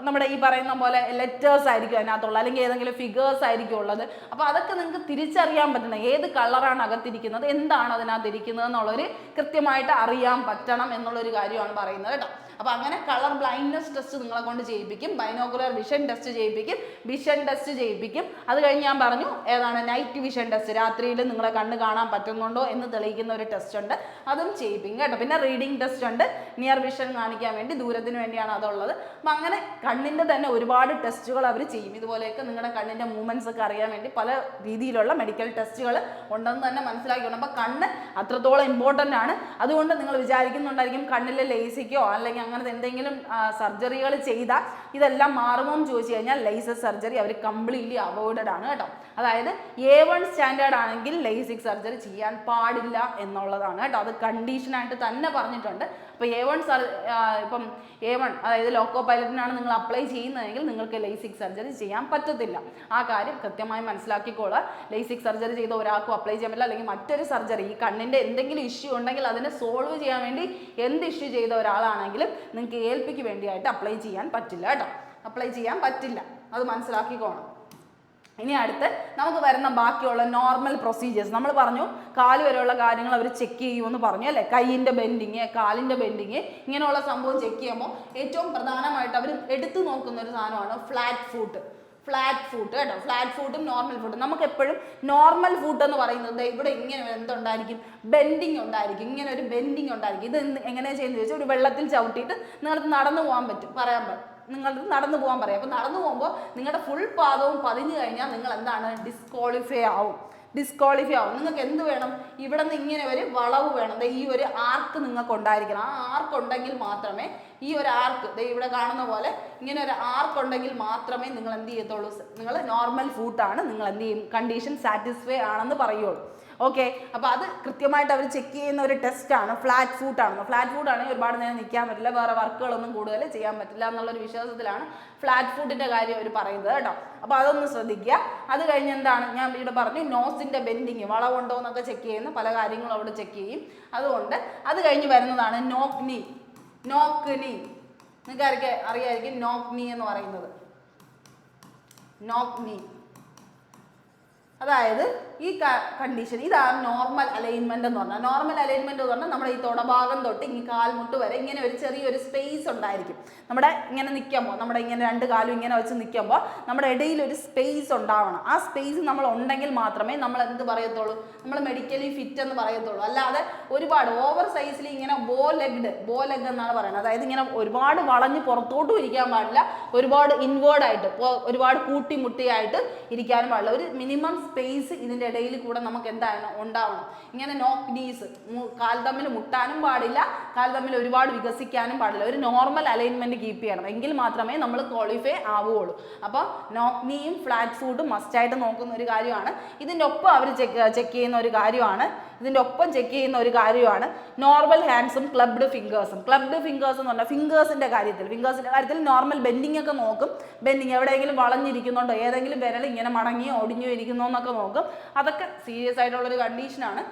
നമ്മുടെ ഈ പറയുന്ന പോലെ ലെറ്റേഴ്സ് ആയിരിക്കും അതിനകത്തുള്ളത്, അല്ലെങ്കിൽ ഏതെങ്കിലും ഫിഗേഴ്സ് ആയിരിക്കും ഉള്ളത്. അപ്പോൾ അതൊക്കെ നിങ്ങൾക്ക് തിരിച്ചറിയാൻ പറ്റുന്ന ഏത് കളറാണ് അകത്തിരിക്കുന്നത്, എന്താണ് അതിനകത്ത് ഇരിക്കുന്നത് എന്നുള്ളൊരു കൃത്യമായിട്ട് അറിയാൻ പറ്റണം എന്നുള്ളൊരു കാര്യമാണ് പറയുന്നത് കേട്ടോ. അപ്പോൾ അങ്ങനെ കളർ ബ്ലൈൻഡ്നെസ് ടെസ്റ്റ് നിങ്ങളെ കൊണ്ട് ചെയ്യിപ്പിക്കും. ബൈനോക്കുലർ വിഷൻ ടെസ്റ്റ് ചെയ്യിപ്പിക്കും, വിഷൻ ടെസ്റ്റ് ചെയ്യിപ്പിക്കും. അത് കഴിഞ്ഞ് ഞാൻ പറഞ്ഞു ഏതാണ്, നൈറ്റ് വിഷൻ ടെസ്റ്റ്. രാത്രിയിൽ നിങ്ങളെ കണ്ണ് കാണാൻ പറ്റുന്നുണ്ടോ എന്ന് തെളിയിക്കുന്ന ഒരു ടെസ്റ്റ് ഉണ്ട്, അതും ചെയ്യിപ്പിക്കും കേട്ടോ. പിന്നെ റീഡിംഗ് ടെസ്റ്റ് ഉണ്ട്, നിയർ വിഷൻ കാണിക്കാൻ വേണ്ടി, ദൂരത്തിന് വേണ്ടിയാണ് അതുള്ളത്. അപ്പം അങ്ങനെ കണ്ണിൻ്റെ തന്നെ ഒരുപാട് ടെസ്റ്റുകൾ അവർ ചെയ്യും. ഇതുപോലെയൊക്കെ നിങ്ങളുടെ കണ്ണിൻ്റെ മൂവ്മെൻറ്റ്സ് ഒക്കെ അറിയാൻ വേണ്ടി പല രീതിയിലുള്ള മെഡിക്കൽ ടെസ്റ്റുകൾ ഉണ്ടെന്ന് തന്നെ മനസ്സിലാക്കിക്കണം. അപ്പോൾ കണ്ണ് അത്രത്തോളം ഇമ്പോർട്ടൻ്റ് ആണ്. അതുകൊണ്ട് നിങ്ങൾ വിചാരിക്കുന്നുണ്ടായിരിക്കും കണ്ണിലെ ലേസിക്കോ അല്ലെങ്കിൽ അങ്ങനത്തെ എന്തെങ്കിലും സർജറികൾ ചെയ്താൽ ഇതെല്ലാം മാറുമോ എന്ന് ചോദിച്ചു കഴിഞ്ഞാൽ ലേസർ സർജറി അവർ കംപ്ലീറ്റ്ലി അവോയ്ഡഡ് ആണ് കേട്ടോ. അതായത് A1 സ്റ്റാൻഡേർഡ് ആണെങ്കിൽ ലേസിക് സർജറി ചെയ്യാൻ പാടില്ല എന്നുള്ളതാണ് കേട്ടോ. അത് കണ്ടീഷനായിട്ട് തന്നെ പറഞ്ഞിട്ടുണ്ട്. അപ്പോൾ ഇപ്പം A1 അതായത് ലോക്കോ പൈലറ്റിനാണ് നിങ്ങൾ അപ്ലൈ ചെയ്യുന്നതെങ്കിൽ നിങ്ങൾക്ക് ലേസിക് സർജറി ചെയ്യാൻ പറ്റത്തില്ല. ആ കാര്യം കൃത്യമായി മനസ്സിലാക്കിക്കോളുക. ലേസിക് സർജറി ചെയ്ത ഒരാൾക്കും അപ്ലൈ ചെയ്യാൻ പറ്റില്ല. അല്ലെങ്കിൽ മറ്റൊരു സർജറി, ഈ കണ്ണിൻ്റെ എന്തെങ്കിലും ഇഷ്യൂ ഉണ്ടെങ്കിൽ അതിനെ സോൾവ് ചെയ്യാൻ വേണ്ടി എന്ത് ഇഷ്യൂ ചെയ്ത ഒരാളാണെങ്കിലും നിങ്ങൾക്ക് ALPക്ക് വേണ്ടിയായിട്ട് അപ്ലൈ ചെയ്യാൻ പറ്റില്ല കേട്ടോ. അപ്ലൈ ചെയ്യാൻ പറ്റില്ല, അത് മനസ്സിലാക്കിക്കോണം. ഇനി അടുത്ത് നമുക്ക് വരുന്ന ബാക്കിയുള്ള നോർമൽ പ്രൊസീജിയേഴ്സ്. നമ്മൾ പറഞ്ഞു കാല് വരെയുള്ള കാര്യങ്ങൾ അവർ ചെക്ക് ചെയ്യുമെന്ന് പറഞ്ഞു അല്ലേ. കൈയിൻ്റെ ബെൻഡിങ്, കാലിൻ്റെ ബെൻഡിങ്, ഇങ്ങനെയുള്ള സംഭവം ചെക്ക് ചെയ്യുമ്പോൾ ഏറ്റവും പ്രധാനമായിട്ട് അവർ എടുത്തു നോക്കുന്ന ഒരു സാധനമാണ് ഫ്ലാറ്റ് ഫൂട്ട് കേട്ടോ. ഫ്ലാറ്റ് ഫൂട്ടും നോർമൽ ഫൂട്ടും. നമുക്ക് എപ്പോഴും നോർമൽ ഫൂട്ട് എന്ന് പറയുന്നത് ഇവിടെ ഇങ്ങനെ എന്തുണ്ടായിരിക്കും, ബെൻഡിങ് ഉണ്ടായിരിക്കും, ഇങ്ങനെ ഒരു ബെൻഡിങ് ഉണ്ടായിരിക്കും. ഇത് എങ്ങനെയാണ് ചെയ്യുന്നത് ചോദിച്ചാൽ, ഒരു വെള്ളത്തിൽ ചവിട്ടിയിട്ട് നിങ്ങൾക്ക് നടന്നു പോകാൻ പറ്റും, നിങ്ങൾക്ക് നടന്നു പോകാൻ പറയാം. അപ്പോൾ നടന്നു പോകുമ്പോൾ നിങ്ങളുടെ ഫുൾ പാദവും പതിഞ്ഞു കഴിഞ്ഞാൽ നിങ്ങൾ എന്താണ്, ഡിസ്ക്വാളിഫൈ ആവും. നിങ്ങൾക്ക് എന്ത് വേണം, ഇവിടെ നിന്ന് ഇങ്ങനെ ഒരു വളവ് വേണം. ഈ ഒരു ആർക്ക് നിങ്ങൾക്ക് ഉണ്ടായിരിക്കണം. ആ ആർക്ക് ഉണ്ടെങ്കിൽ മാത്രമേ ഈ ഒരു ആർക്ക് ഇവിടെ കാണുന്ന പോലെ ഇങ്ങനെ ഒരു ആർക്ക് ഉണ്ടെങ്കിൽ മാത്രമേ നിങ്ങൾ എന്ത് ചെയ്യത്തുള്ളൂ, നിങ്ങൾ നോർമൽ ഫൂട്ടാണ്, നിങ്ങൾ എന്ത് ചെയ്യും, കണ്ടീഷൻ സാറ്റിസ്ഫൈ ആണെന്ന് പറയുള്ളൂ. ഓക്കെ, അപ്പോൾ അത് കൃത്യമായിട്ട് അവർ ചെക്ക് ചെയ്യുന്ന ഒരു ടെസ്റ്റാണ് ഫ്ലാറ്റ് ഫൂട്ടാണെന്ന്. ഫ്ലാറ്റ് ഫൂട്ടാണെങ്കിൽ ഒരുപാട് നേരം നിൽക്കാൻ പറ്റില്ല, വേറെ വർക്കുകളൊന്നും കൂടുതൽ ചെയ്യാൻ പറ്റില്ല എന്നുള്ളൊരു വിശ്വാസത്തിലാണ് ഫ്ലാറ്റ് ഫൂട്ടിൻ്റെ കാര്യം അവർ പറയുന്നത് കേട്ടോ. അപ്പോൾ അതൊന്ന് ശ്രദ്ധിക്കുക. അത് കഴിഞ്ഞ് എന്താണ്, ഞാൻ ഇവിടെ പറഞ്ഞു നോസിൻ്റെ ബെൻഡിങ്, വളവുണ്ടോ എന്നൊക്കെ ചെക്ക് ചെയ്യുന്ന പല കാര്യങ്ങളും അവിടെ ചെക്ക് ചെയ്യും. അതുകൊണ്ട് അത് കഴിഞ്ഞ് വരുന്നതാണ് നോക്ക് നീ. നിങ്ങൾക്ക് അറിയായിരിക്കും നോക്ക് നീ എന്ന് പറയുന്നത്. നോക്ക് നീ അതായത് ഈ കണ്ടീഷൻ, ഇതാണ് നോർമൽ അലൈൻമെന്റ് എന്ന് പറഞ്ഞാൽ. നോർമൽ അലൈൻമെന്റ് എന്ന് പറഞ്ഞാൽ നമ്മുടെ ഈ തൊടഭാഗം തൊട്ട് ഈ കാൽമുട്ട് വരെ ഇങ്ങനെ ഒരു ചെറിയൊരു സ്പേസ് ഉണ്ടായിരിക്കും. നമ്മുടെ ഇങ്ങനെ നിൽക്കുമ്പോൾ, നമ്മുടെ ഇങ്ങനെ രണ്ട് കാലും ഇങ്ങനെ വെച്ച് നിൽക്കുമ്പോൾ നമ്മുടെ ഇടയിൽ ഒരു സ്പേസ് ഉണ്ടാവണം. ആ സ്പേസ് നമ്മൾ ഉണ്ടെങ്കിൽ മാത്രമേ നമ്മൾ എന്ത് പറയത്തുള്ളൂ, നമ്മൾ മെഡിക്കലി ഫിറ്റ് എന്ന് പറയത്തുള്ളൂ. അല്ലാതെ ഒരുപാട് ഓവർ സൈസിൽ ഇങ്ങനെ ബോ ലെഗ് എന്നാണ് പറയുന്നത്. അതായത് ഇങ്ങനെ ഒരുപാട് വളഞ്ഞ് പുറത്തോട്ടും ഇരിക്കാൻ പാടില്ല, ഒരുപാട് ഇൻവേർഡായിട്ട് ഒരുപാട് കൂട്ടിമുട്ടിയായിട്ട് ഇരിക്കാനും പാടില്ല. ഒരു മിനിമം സ്പേസ് ഇതിൻ്റെ ഇടയിൽ കൂടെ നമുക്ക് എന്താണ് ഉണ്ടാവണം. ഇങ്ങനെ നോക്ക് നീസ്, കാൽ തമ്മിൽ മുട്ടാനും പാടില്ല, കാൽ തമ്മിൽ ഒരുപാട് വികസിക്കാനും പാടില്ല. ഒരു നോർമൽ അലൈൻമെന്റ് കീപ്പ് ചെയ്യണം, എങ്കിൽ മാത്രമേ നമ്മൾ ക്വാളിഫൈ ആവുകയുള്ളൂ. അപ്പോൾ നോക്ക് നീയും ഫ്ലാറ്റ് ഫൂട്ടും മസ്റ്റായിട്ട് നോക്കുന്ന ഒരു കാര്യമാണ്. ഇതിൻ്റെ ഒപ്പം അവർ ചെക്ക് ചെയ്യുന്ന ഒരു കാര്യമാണ് നോർമൽ ഹാൻഡ്സും ക്ലബ്ഡ് ഫിംഗേഴ്സും. ക്ലബ്ഡ് ഫിംഗേഴ്സ് എന്ന് പറഞ്ഞാൽ ഫിംഗേഴ്സിൻ്റെ കാര്യത്തിൽ നോർമൽ ബെൻഡിങ് ഒക്കെ നോക്കും. ബെൻഡിങ് എവിടെയെങ്കിലും വളഞ്ഞിരിക്കുന്നുണ്ടോ, ഏതെങ്കിലും വിരൽ ഇങ്ങനെ മടങ്ങിയോ ഒടിഞ്ഞോ ഇരിക്കുന്നോ എന്നൊക്കെ നോക്കും. അതൊക്കെ സീരിയസ് ആയിട്ടുള്ളൊരു കണ്ടീഷനാണ്.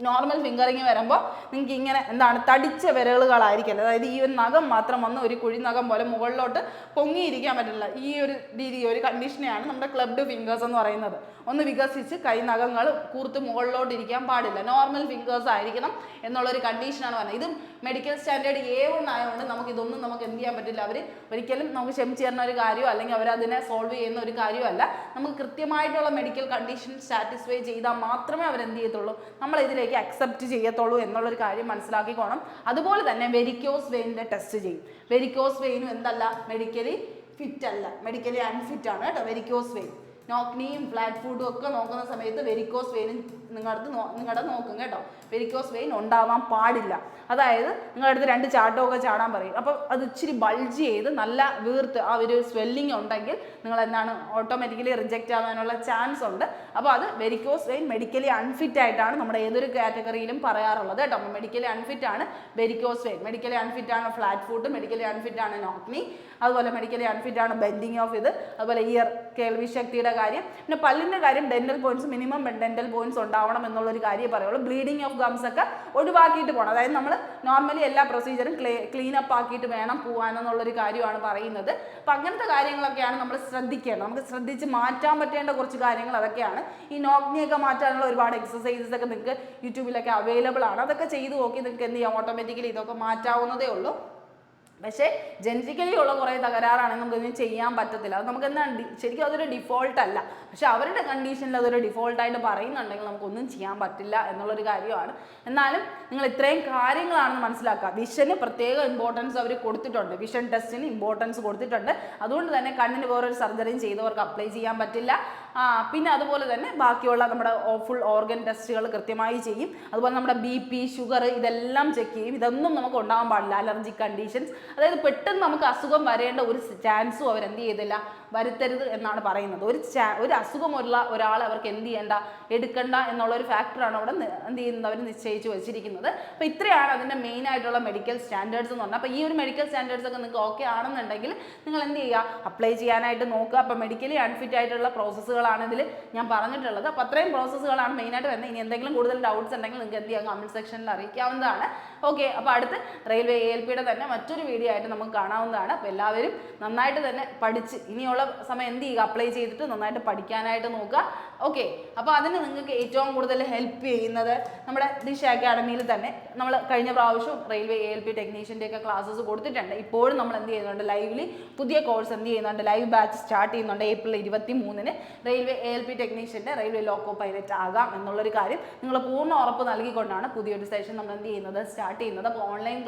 നോർമൽ ഫിംഗറിങ് വരുമ്പോൾ നിങ്ങൾക്ക് ഇങ്ങനെ എന്താണ് തടിച്ച വിരലുകളായിരിക്കും, അതായത് ഈ ഒരു നഖം മാത്രം വന്ന് ഒരു കുഴി നഖം പോലെ മുകളിലോട്ട് പൊങ്ങിയിരിക്കാൻ പറ്റില്ല. ഈ ഒരു രീതി, ഒരു കണ്ടീഷനെയാണ് നമ്മുടെ ക്ലബ്ഡ് ഫിംഗേഴ്സ് എന്ന് പറയുന്നത്. ഒന്ന് വികസിച്ച് കൈ നഖങ്ങൾ കൂർത്ത് മുകളിലോട്ട് ഇരിക്കാൻ പാടില്ല, നോർമൽ ഫിംഗേഴ്സ് ആയിരിക്കണം എന്നുള്ളൊരു കണ്ടീഷനാണ് പറയുന്നത്. ഇതും മെഡിക്കൽ സ്റ്റാൻഡേർഡ് A1 ആയതുകൊണ്ട് നമുക്ക് ഇതൊന്നും നമുക്ക് എന്ത് ചെയ്യാൻ പറ്റില്ല. അവർ ഒരിക്കലും നമുക്ക് ക്ഷമിച്ച് തരുന്ന ഒരു കാര്യമോ അല്ലെങ്കിൽ അവരതിനെ സോൾവ് ചെയ്യുന്ന ഒരു കാര്യമല്ല. നമുക്ക് കൃത്യമായിട്ടുള്ള മെഡിക്കൽ കണ്ടീഷൻ സാറ്റിസ്ഫൈ ചെയ്താൽ മാത്രമേ അവരെന്ത് ചെയ്യത്തുള്ളൂ, നമ്മളിതിലേക്ക് അക്സെപ്റ്റ് ചെയ്യത്തുള്ളൂ എന്നുള്ളൊരു കാര്യം മനസ്സിലാക്കിക്കോണം. അതുപോലെ തന്നെ വെരിക്കോസ് വെയിനിൻ്റെ ടെസ്റ്റ് ചെയ്യും. വെരിക്കോസ് വെയിനും എന്തല്ല, മെഡിക്കലി ഫിറ്റ് അല്ല, മെഡിക്കലി അൺഫിറ്റ് ആണ് കേട്ടോ വെരിക്കോസ് വെയിൻ. നോക്നിയും ഫ്ലാറ്റ് ഫുഡും ഒക്കെ നോക്കുന്ന സമയത്ത് വെരിക്കോസ് വെയിനും നിങ്ങളുടെ നോക്കും കേട്ടോ. വെരിക്കോസ് വെയിൻ ഉണ്ടാവാൻ പാടില്ല. അതായത് നിങ്ങളുടെ അടുത്ത് 2 ചാട്ടമൊക്കെ ചാടാൻ പറയും, അപ്പോൾ അത് ഇച്ചിരി ബൾജ് ചെയ്ത് നല്ല വീർത്ത് ആ ഒരു സ്വെല്ലിങ് ഉണ്ടെങ്കിൽ നിങ്ങൾ എന്താണ് ഓട്ടോമാറ്റിക്കലി റിജക്റ്റ് ആവാനുള്ള ചാൻസ് ഉണ്ട്. അപ്പോൾ അത് വെരിക്കോസ് വെയിൻ മെഡിക്കലി അൺഫിറ്റ് ആയിട്ടാണ് നമ്മുടെ ഏതൊരു കാറ്റഗറിയിലും പറയാറുള്ളത് കേട്ടോ. മെഡിക്കലി അൺഫിറ്റ് ആണ് വെരിക്കോസ് വെയിൻ, മെഡിക്കലി അൺഫിറ്റ് ആണ് ഫ്ലാറ്റ് ഫുഡ്, മെഡിക്കലി അൺഫിറ്റ് ആണ് നോക്നി, അതുപോലെ മെഡിക്കലി അൺഫിറ്റ് ആണ് ബെൻഡിങ് ഓഫ് ഇത്, അതുപോലെ ഇയർ കേൾവി ശക്തിയുടെ കാര്യം. പിന്നെ പല്ലിൻ്റെ കാര്യം dental points minimum dental points ഉണ്ടാവണം എന്നുള്ളൊരു കാര്യം പറയുള്ളൂ. ബ്ലീഡിങ് ഓഫ് ഗംസ് ഒക്കെ ഒഴിവാക്കിയിട്ട് പോകണം. അതായത് നമ്മൾ നോർമലി എല്ലാ പ്രൊസീജിയറും ക്ലീൻ അപ്പ് ആക്കിയിട്ട് വേണം പോകാനെന്നുള്ളൊരു കാര്യമാണ് പറയുന്നത്. അപ്പം അങ്ങനത്തെ കാര്യങ്ങളൊക്കെയാണ് നമ്മൾ ശ്രദ്ധിക്കേണ്ടത്. നമുക്ക് ശ്രദ്ധിച്ച് മാറ്റാൻ പറ്റേണ്ട കുറച്ച് കാര്യങ്ങൾ അതൊക്കെയാണ്. ഈ നോക്നിയൊക്കെ മാറ്റാനുള്ള ഒരുപാട് എക്സസൈസസ് ഒക്കെ നിങ്ങൾക്ക് യൂട്യൂബിലൊക്കെ അവൈലബിൾ ആണ്. അതൊക്കെ ചെയ്ത് നോക്കി നിങ്ങൾക്ക് എന്ത് ചെയ്യാം, ഓട്ടോമാറ്റിക്കലി ഇതൊക്കെ മാറ്റാവുന്നതേ ഉള്ളൂ. പക്ഷേ ജനറ്റിക്കലി ഉള്ള കുറേ തകരാറാണെങ്കിൽ നമുക്കൊന്നും ചെയ്യാൻ പറ്റത്തില്ല. അത് നമുക്ക് എന്താണ് ശരിക്കും അതൊരു ഡിഫോൾട്ട് അല്ല, പക്ഷെ അവരുടെ കണ്ടീഷനിൽ അതൊരു ഡിഫോൾട്ടായിട്ട് പറയുന്നുണ്ടെങ്കിൽ നമുക്കൊന്നും ചെയ്യാൻ പറ്റില്ല എന്നുള്ളൊരു കാര്യമാണ്. എന്നാലും നിങ്ങൾ ഇത്രയും കാര്യങ്ങളാണെന്ന് മനസ്സിലാക്കുക. വിഷന് പ്രത്യേക ഇമ്പോർട്ടൻസ് അവർ കൊടുത്തിട്ടുണ്ട്, വിഷൻ ടെസ്റ്റിന് ഇമ്പോർട്ടൻസ് കൊടുത്തിട്ടുണ്ട്. അതുകൊണ്ട് തന്നെ കണ്ണിന് വേറൊരു സർജറിയും ചെയ്തവർക്ക് അപ്ലൈ ചെയ്യാൻ പറ്റില്ല. പിന്നെ അതുപോലെ തന്നെ ബാക്കിയുള്ള നമ്മുടെ ഫുൾ ഓർഗൻ ടെസ്റ്റുകൾ കൃത്യമായി ചെയ്യും. അതുപോലെ നമ്മുടെ BP, ഷുഗർ ഇതെല്ലാം ചെക്ക് ചെയ്യും. ഇതൊന്നും നമുക്ക് ഉണ്ടാകാൻ പാടില്ല. അലർജിക് കണ്ടീഷൻസ്, അതായത് പെട്ടെന്ന് നമുക്ക് അസുഖം വരേണ്ട ഒരു ചാൻസും അവരെന്ത് ചെയ്തില്ല, വരുത്തരുത് എന്നാണ് പറയുന്നത്. ഒരു അസുഖമുള്ള ഒരാൾ അവർക്ക് എന്ത് ചെയ്യേണ്ട, എടുക്കണ്ട എന്നുള്ളൊരു ഫാക്ടറാണ് അവിടെ എന്ത് ചെയ്യുന്നത്, അവർ നിശ്ചയിച്ച് വെച്ചിരിക്കുന്നത്. അപ്പോൾ ഇത്രയാണ് അതിൻ്റെ മെയിൻ ആയിട്ടുള്ള മെഡിക്കൽ സ്റ്റാൻഡേർഡ്സ് എന്ന് പറഞ്ഞാൽ. അപ്പോൾ ഈ ഒരു മെഡിക്കൽ സ്റ്റാൻഡേർഡ്സ് ഒക്കെ നിങ്ങൾക്ക് ഓക്കെ ആണെന്നുണ്ടെങ്കിൽ നിങ്ങൾ എന്ത് ചെയ്യുക, അപ്ലൈ ചെയ്യാനായിട്ട് നോക്കുക. അപ്പോൾ മെഡിക്കലി അൺഫിറ്റ് ആയിട്ടുള്ള പ്രോസസ്സുകളാണ് ഇതിൽ ഞാൻ പറഞ്ഞിട്ടുള്ളത്. അപ്പോൾ അത്രയും പ്രോസസ്സുകളാണ് മെയിനായിട്ട് വരുന്നത്. ഇനി എന്തെങ്കിലും കൂടുതൽ ഡൗട്ട്സ് ഉണ്ടെങ്കിൽ നിങ്ങൾക്ക് എന്ത് ചെയ്യാം, കമൻറ്റ് സെക്ഷനിൽ അറിയിക്കാവുന്നതാണ്. ഓക്കെ, അപ്പോൾ അടുത്ത് റെയിൽവേ ALPയുടെ തന്നെ മറ്റൊരു വീഡിയോ ആയിട്ട് നമുക്ക് കാണാവുന്നതാണ്. അപ്പോൾ എല്ലാവരും നന്നായിട്ട് തന്നെ പഠിച്ച് ഇനിയുള്ള സമയം എന്ത് ചെയ്യുക, അപ്ലൈ ചെയ്തിട്ട് നന്നായിട്ട് പഠിക്കാനായിട്ട് നോക്കുക. ഓക്കെ, അപ്പോൾ അതിന് നിങ്ങൾക്ക് ഏറ്റവും കൂടുതൽ ഹെൽപ്പ് ചെയ്യുന്നത് നമ്മുടെ ദിശ അക്കാഡമിയിൽ തന്നെ നമ്മൾ കഴിഞ്ഞ പ്രാവശ്യം റെയിൽവേ ALP ടെക്നീഷ്യൻ്റെ ഒക്കെ ക്ലാസ്സസ് കൊടുത്തിട്ടുണ്ട്. ഇപ്പോഴും നമ്മൾ എന്ത് ചെയ്യുന്നുണ്ട്, ലൈവിലി പുതിയ കോഴ്സ് എന്ത് ചെയ്യുന്നുണ്ട്, ലൈവ് ബാച്ച് സ്റ്റാർട്ട് ചെയ്യുന്നുണ്ട്. ഏപ്രിൽ 23-ന് റെയിൽവേ ALP ടെക്നീഷ്യൻ്റെ റെയിൽവേ ലോക്കോ പൈലറ്റ് ആകാം എന്നുള്ളൊരു കാര്യം നിങ്ങൾ പൂർണ്ണ ഉറപ്പ് നൽകിക്കൊണ്ടാണ് പുതിയൊരു സെഷൻ നമ്മൾ എന്ത് ചെയ്യുന്നത്, സ്റ്റാർട്ട് ചെയ്യുന്നത്. അപ്പോൾ ഓൺലൈൻ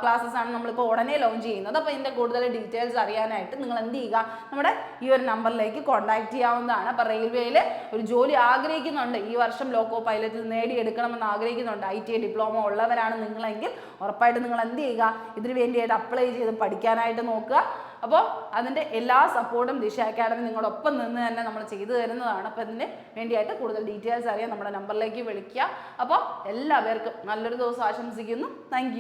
ക്ലാസ്സസ് ആണ് നമ്മളിപ്പോൾ ഉടനെ ലോഞ്ച് ചെയ്യുന്നത്. അപ്പോൾ ഇതിൻ്റെ കൂടുതൽ ഡീറ്റെയിൽസ് അറിയാനായിട്ട് നിങ്ങൾ എന്ത് ചെയ്യുക, നമ്മുടെ ഈ ഒരു നമ്പറിലേക്ക് കോൺടാക്ട് ചെയ്യാവുന്നതാണ്. അപ്പോൾ റെയിൽവേയിൽ ഒരു ജോലി ആഗ്രഹിക്കുന്നുണ്ട്, ഈ വർഷം ലോക്കോ പൈലറ്റിൽ നേടിയെടുക്കണമെന്ന് ആഗ്രഹിക്കുന്നുണ്ട്, ITI ഡിപ്ലോമ ഉള്ളവരാണ് നിങ്ങളെങ്കിൽ ഉറപ്പായിട്ട് നിങ്ങൾ എന്ത് ചെയ്യുക, ഇതിന് വേണ്ടിയായിട്ട് അപ്ലൈ ചെയ്ത് പഠിക്കാനായിട്ട് നോക്കുക. അപ്പോൾ അതിൻ്റെ എല്ലാ സപ്പോർട്ടും ദിശ അക്കാഡമി നിങ്ങളൊപ്പം നിന്ന് തന്നെ നമ്മൾ ചെയ്തു തരുന്നതാണ്. അപ്പോൾ ഇതിന് വേണ്ടിയായിട്ട് കൂടുതൽ ഡീറ്റെയിൽസ് അറിയാൻ നമ്മുടെ നമ്പറിലേക്ക് വിളിക്കുക. അപ്പോൾ എല്ലാവർക്കും നല്ലൊരു ദിവസം ആശംസിക്കുന്നു. താങ്ക്